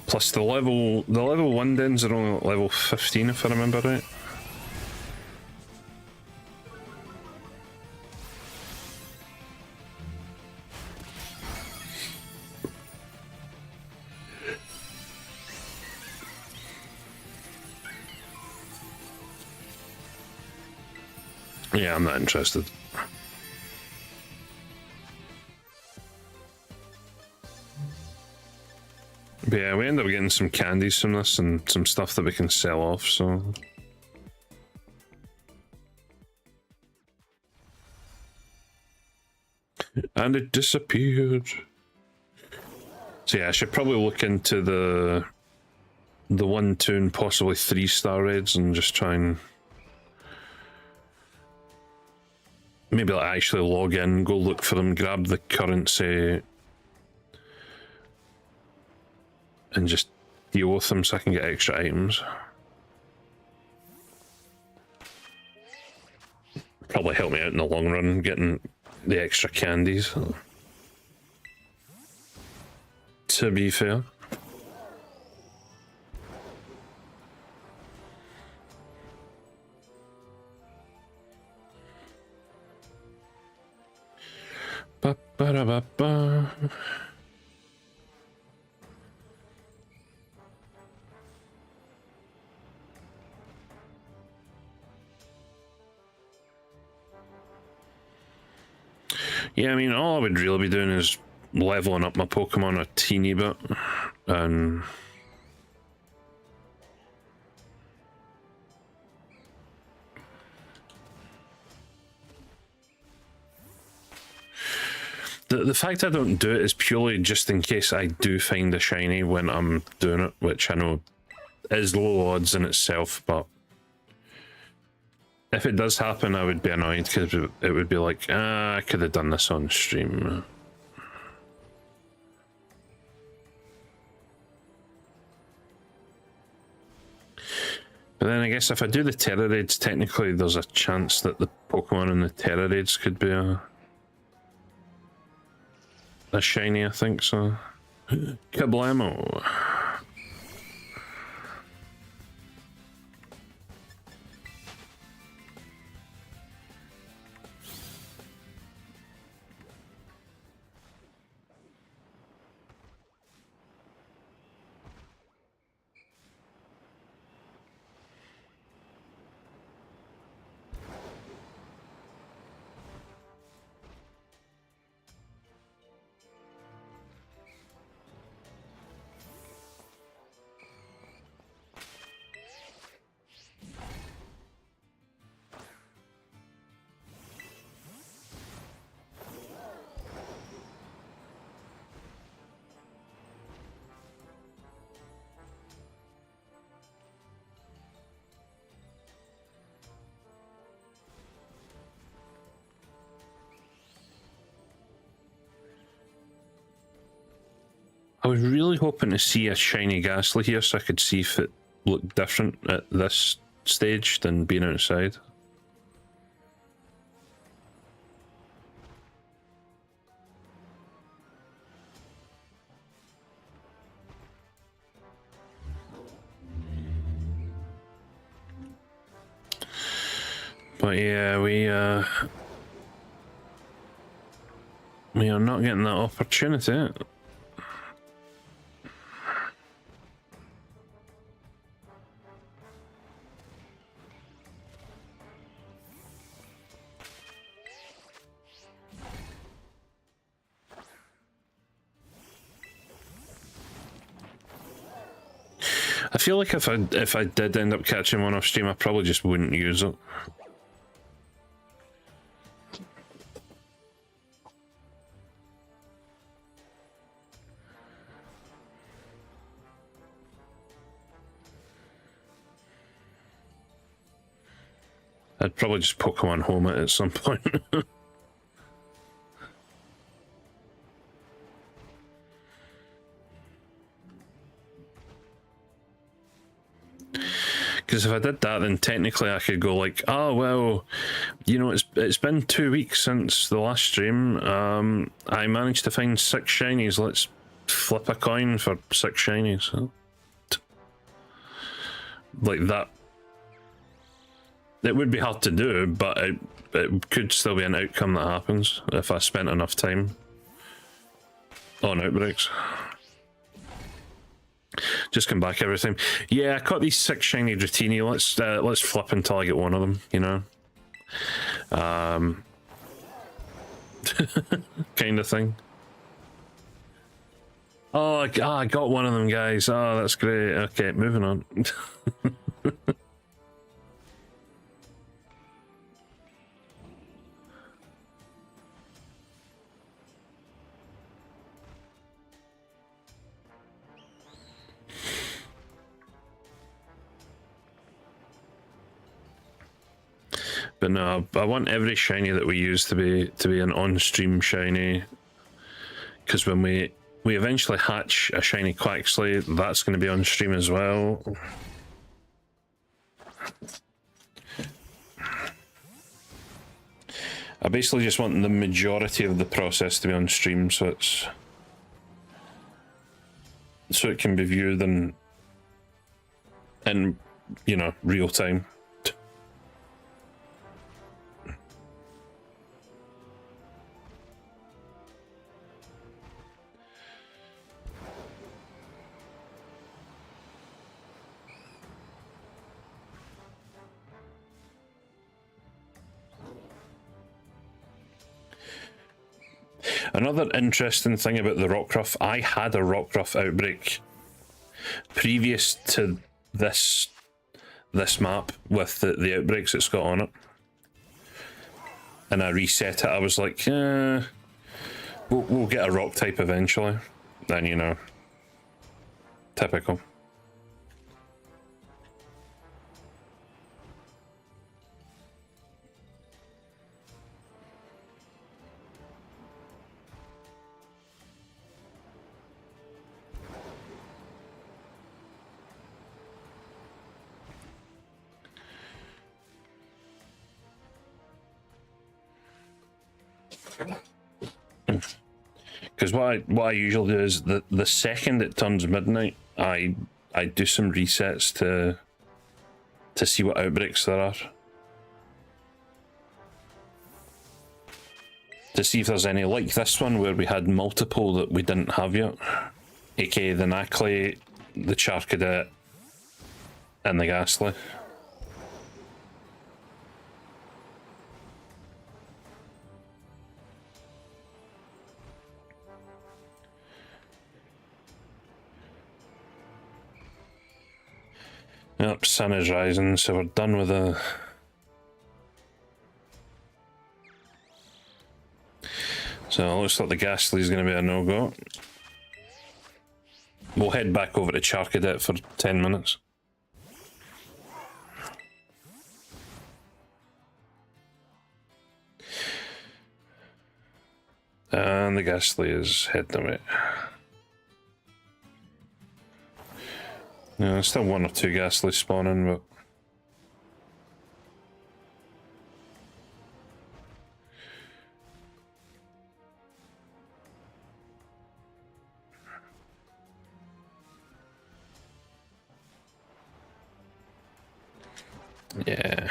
[SPEAKER 1] Plus the level 1 dens are only at level 15 if I remember right. Yeah, I'm not interested. But yeah, we end up getting some candies from this and some stuff that we can sell off, so... And it disappeared. So yeah, I should probably look into the 1, 2, and possibly 3-star raids and just try and... maybe like actually log in, go look for them, grab the currency... and just deal with them so I can get extra items. Probably help me out in the long run, getting the extra candies. To be fair. Ba-ba-da-ba-ba. Yeah, I mean, all I would really be doing is leveling up my Pokemon a teeny bit, and the fact I don't do it is purely just in case I do find a shiny when I'm doing it, which I know is low odds in itself, but if it does happen, I would be annoyed because it would be like, I could have done this on stream. But then I guess if I do the Terra Raids, technically there's a chance that the Pokemon in the Terra Raids could be a shiny, I think so. Kablamo. I was really hoping to see a shiny Ghastly here so I could see if it looked different at this stage than being outside. But yeah, we are not getting that opportunity. I feel like if I did end up catching one off stream, I probably just wouldn't use it. I'd probably just Pokemon home it at some point. Because if I did that, then technically I could go like, oh well, you know, it's been 2 weeks since the last stream. I managed to find 6 shinies. Let's flip a coin for 6 shinies. Like that. It would be hard to do, but it could still be an outcome that happens if I spent enough time on outbreaks. Just come back every time. Yeah, I caught these 6 shiny Dratini. Let's flip until I get one of them, you know? Kind of thing. Oh, I got one of them, guys. Oh, that's great. Okay, moving on. But no, I want every shiny that we use to be an on-stream shiny, because when we eventually hatch a shiny Quaxley, that's going to be on stream as well. I basically just want the majority of the process to be on stream, so it can be viewed in you know, real time. Another interesting thing about the Rockruff, I had a Rockruff outbreak previous to this map with the outbreaks it's got on it. And I reset it, I was like, we'll get a rock type eventually. Then, you know, typical. Because what I usually do is the second it turns midnight, I do some resets to see what outbreaks there are. To see if there's any like this one where we had multiple that we didn't have yet. aka the Nacli, the Charcadet, and the Ghastly. Yep, sun is rising, so we're done with the... So it looks like the Ghastly is going to be a no-go. We'll head back over to Charcadet for 10 minutes. And the Ghastly is heading away. Yeah, there's still one or two Ghastly spawning, but... yeah.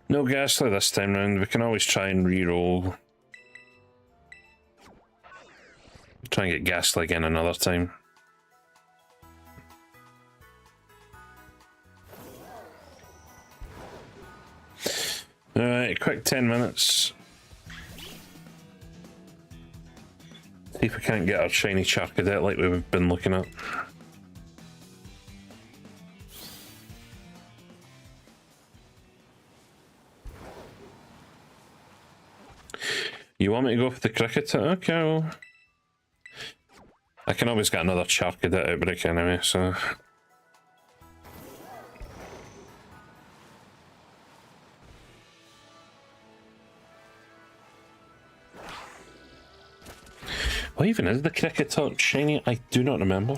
[SPEAKER 1] No Ghastly this time round. We can always try and re-roll. Try and get Ghastly again another time. Alright, quick 10 minutes. See if we can't get our shiny Charcadet like we've been looking at. You want me to go for the Cricketer? Okay, well... I can always get another Charcadet outbreak anyway, so... What even is the Cricketer shiny? I do not remember.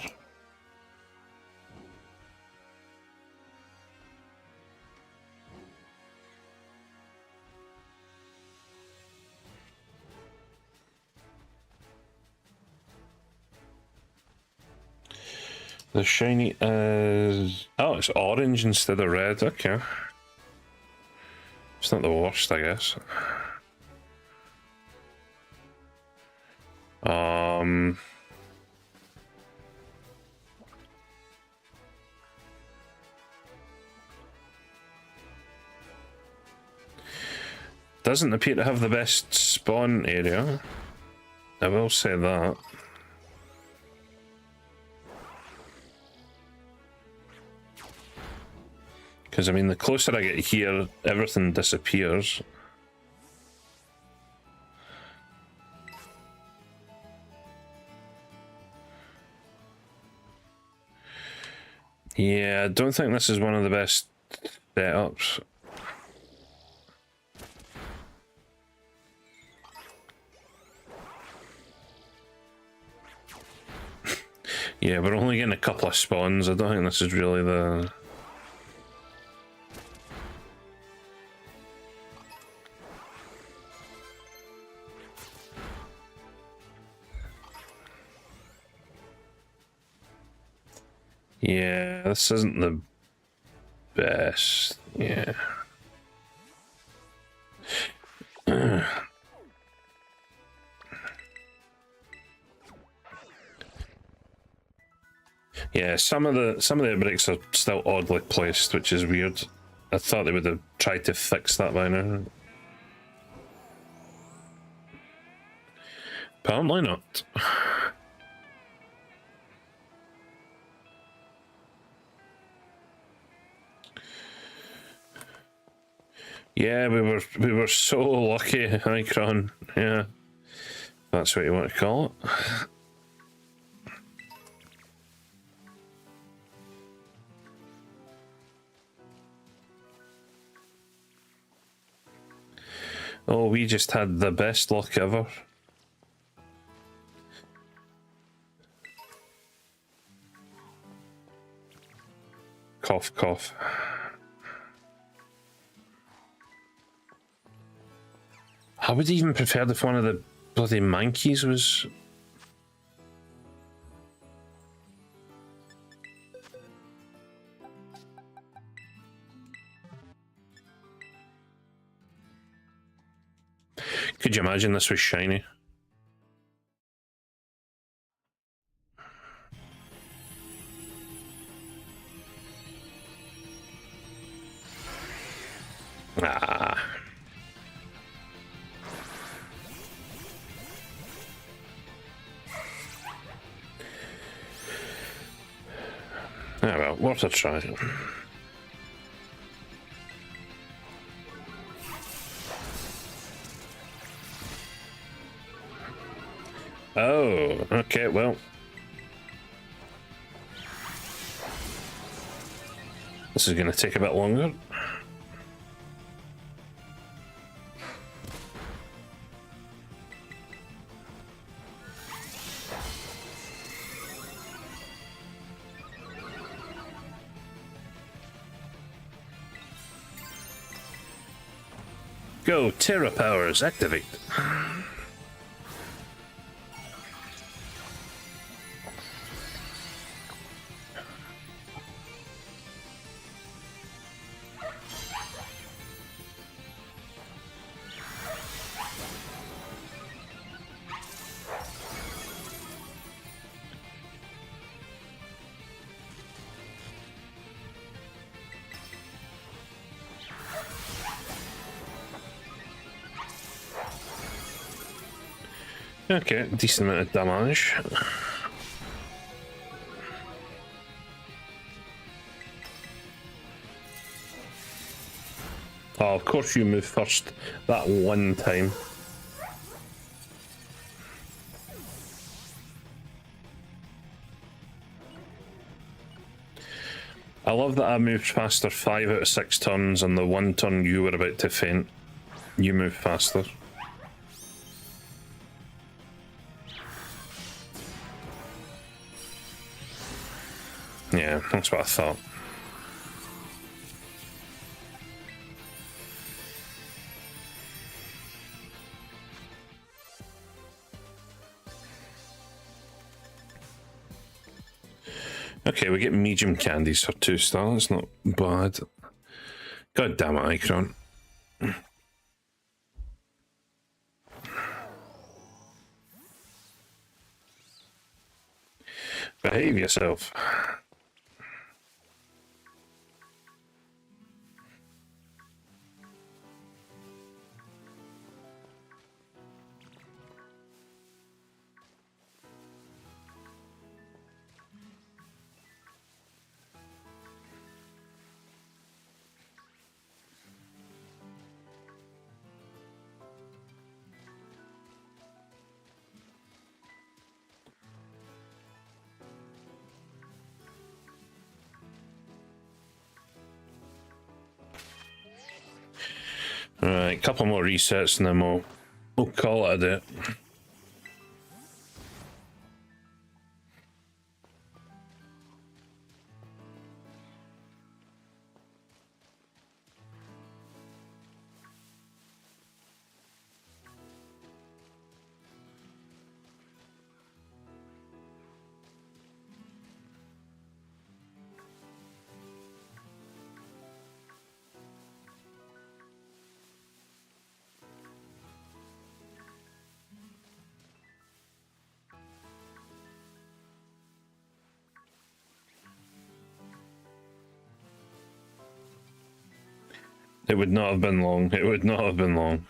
[SPEAKER 1] The shiny is... oh, it's orange instead of red. Okay. It's not the worst, I guess. Doesn't appear to have the best spawn area. I will say that. Because, I mean, the closer I get here, everything disappears. Yeah, I don't think this is one of the best setups. Yeah, we're only getting a couple of spawns. I don't think this is really the... yeah, this isn't the best. Yeah. Yeah, some of the outbreaks are still oddly placed, which is weird. I thought they would have tried to fix that by now. Apparently not. Yeah, we were so lucky, Icron. Yeah, that's what you want to call it. Oh, we just had the best luck ever. Cough, cough. I would even prefer if one of the bloody mankeys was... Could you imagine this was shiny? Ah. Ah well, worth a try. Oh, okay, well. This is going to take a bit longer. Go, Terra powers, activate. Okay, decent amount of damage. Oh, of course you move first that one time. I love that I moved faster 5 out of 6 turns, and the one turn you were about to faint, you moved faster. Yeah, that's what I thought. Okay, we get medium candies for 2-star, that's not bad. God damn it, Icron. Behave yourself. Alright, a couple more resets and then we'll call it a day. It would not have been long. It would not have been long.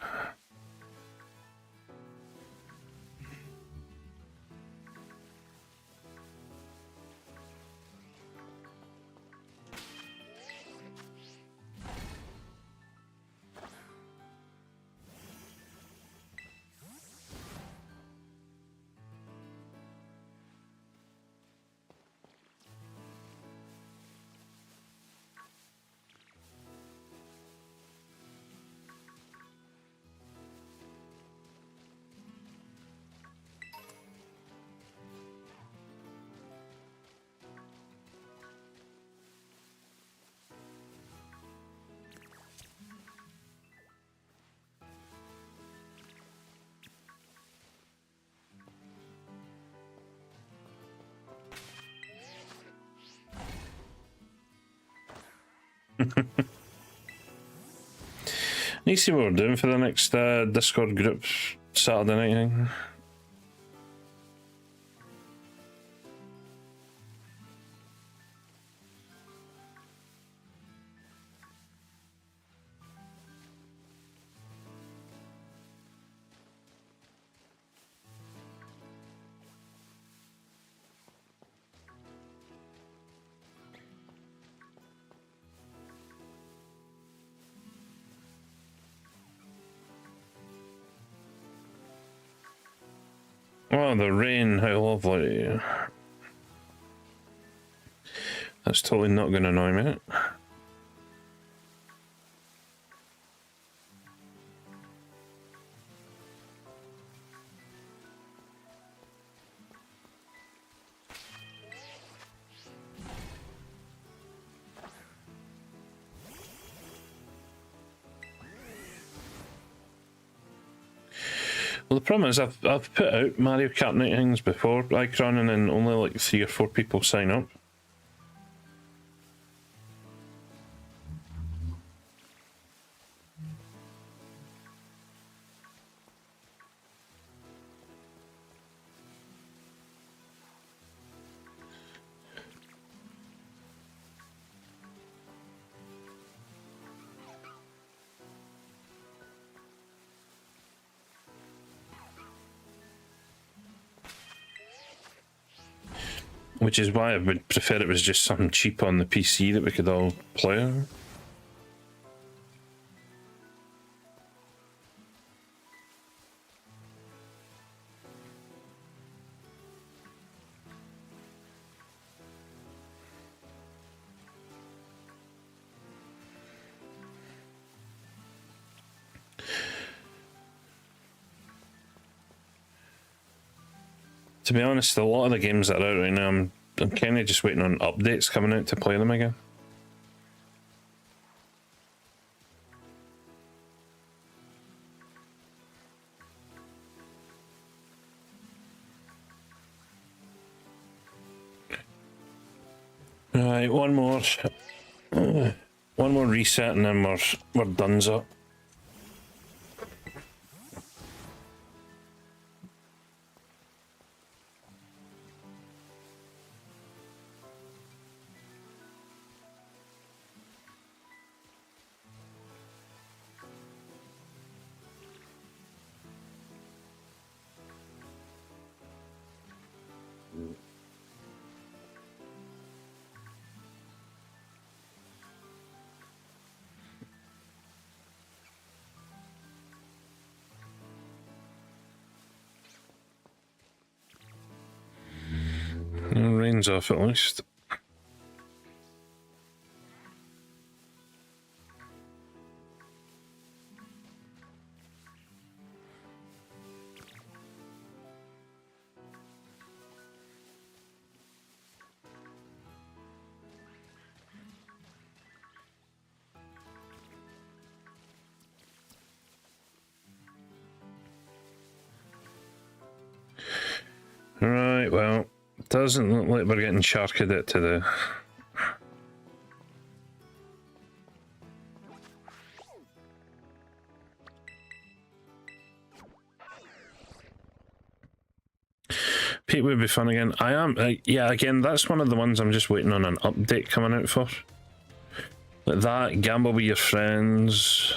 [SPEAKER 1] Need to see what we're doing for the next Discord group Saturday night thing. Oh, the rain, how lovely. That's totally not going to annoy me. Well, the problem is I've put out Mario Kart night things before, Icron, and then only like 3 or 4 people sign up. Which is why I would prefer it was just something cheap on the PC that we could all play on. To be honest, a lot of the games that are out right now, I'm kind of just waiting on updates coming out to play them again. Right, one more reset, and then we're donezo. Rain's off at least. Right, well, doesn't look like we're getting sharked it today. Pete would be fun again. I am, yeah, again, that's one of the ones I'm just waiting on an update coming out for. Like that, Gamble with Your Friends.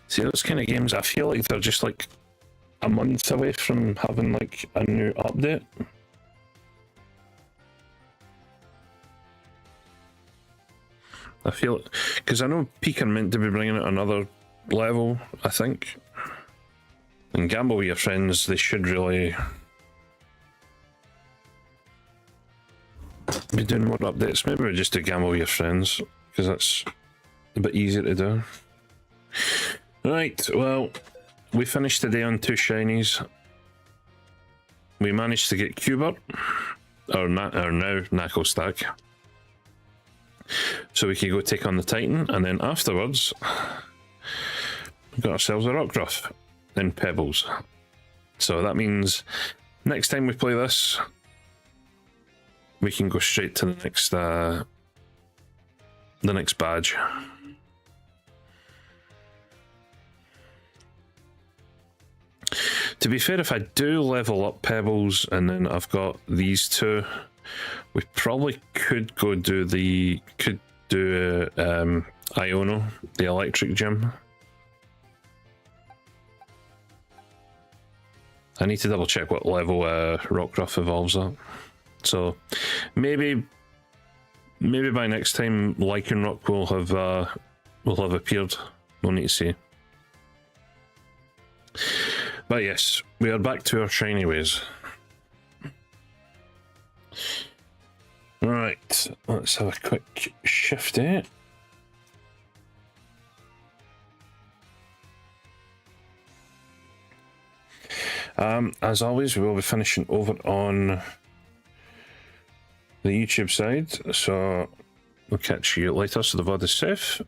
[SPEAKER 1] See, those kind of games, I feel like they're just like a month away from having like a new update. I feel, because I know Peak are meant to be bringing out another level, I think. And Gamble with Your Friends, they should really be doing more updates. Maybe we just do Gamble with Your Friends, because that's a bit easier to do. Right, well, we finished today on 2 shinies. We managed to get Cubert, or now Knuckle Stack. So we could go take on the Titan, and then afterwards, we got ourselves a Rockruff in Pebbles. So that means next time we play this, we can go straight to the next the next badge. To be fair, if I do level up Pebbles and then I've got these two, we probably could go do Iono, the electric gym. I need to double check what level Rockruff evolves at. So maybe by next time Lycanroc will have appeared. We'll need to see. But yes, we are back to our shiny ways. Right, let's have a quick shifty. As always, we will be finishing over on the YouTube side, so we'll catch you later. So the VOD is safe.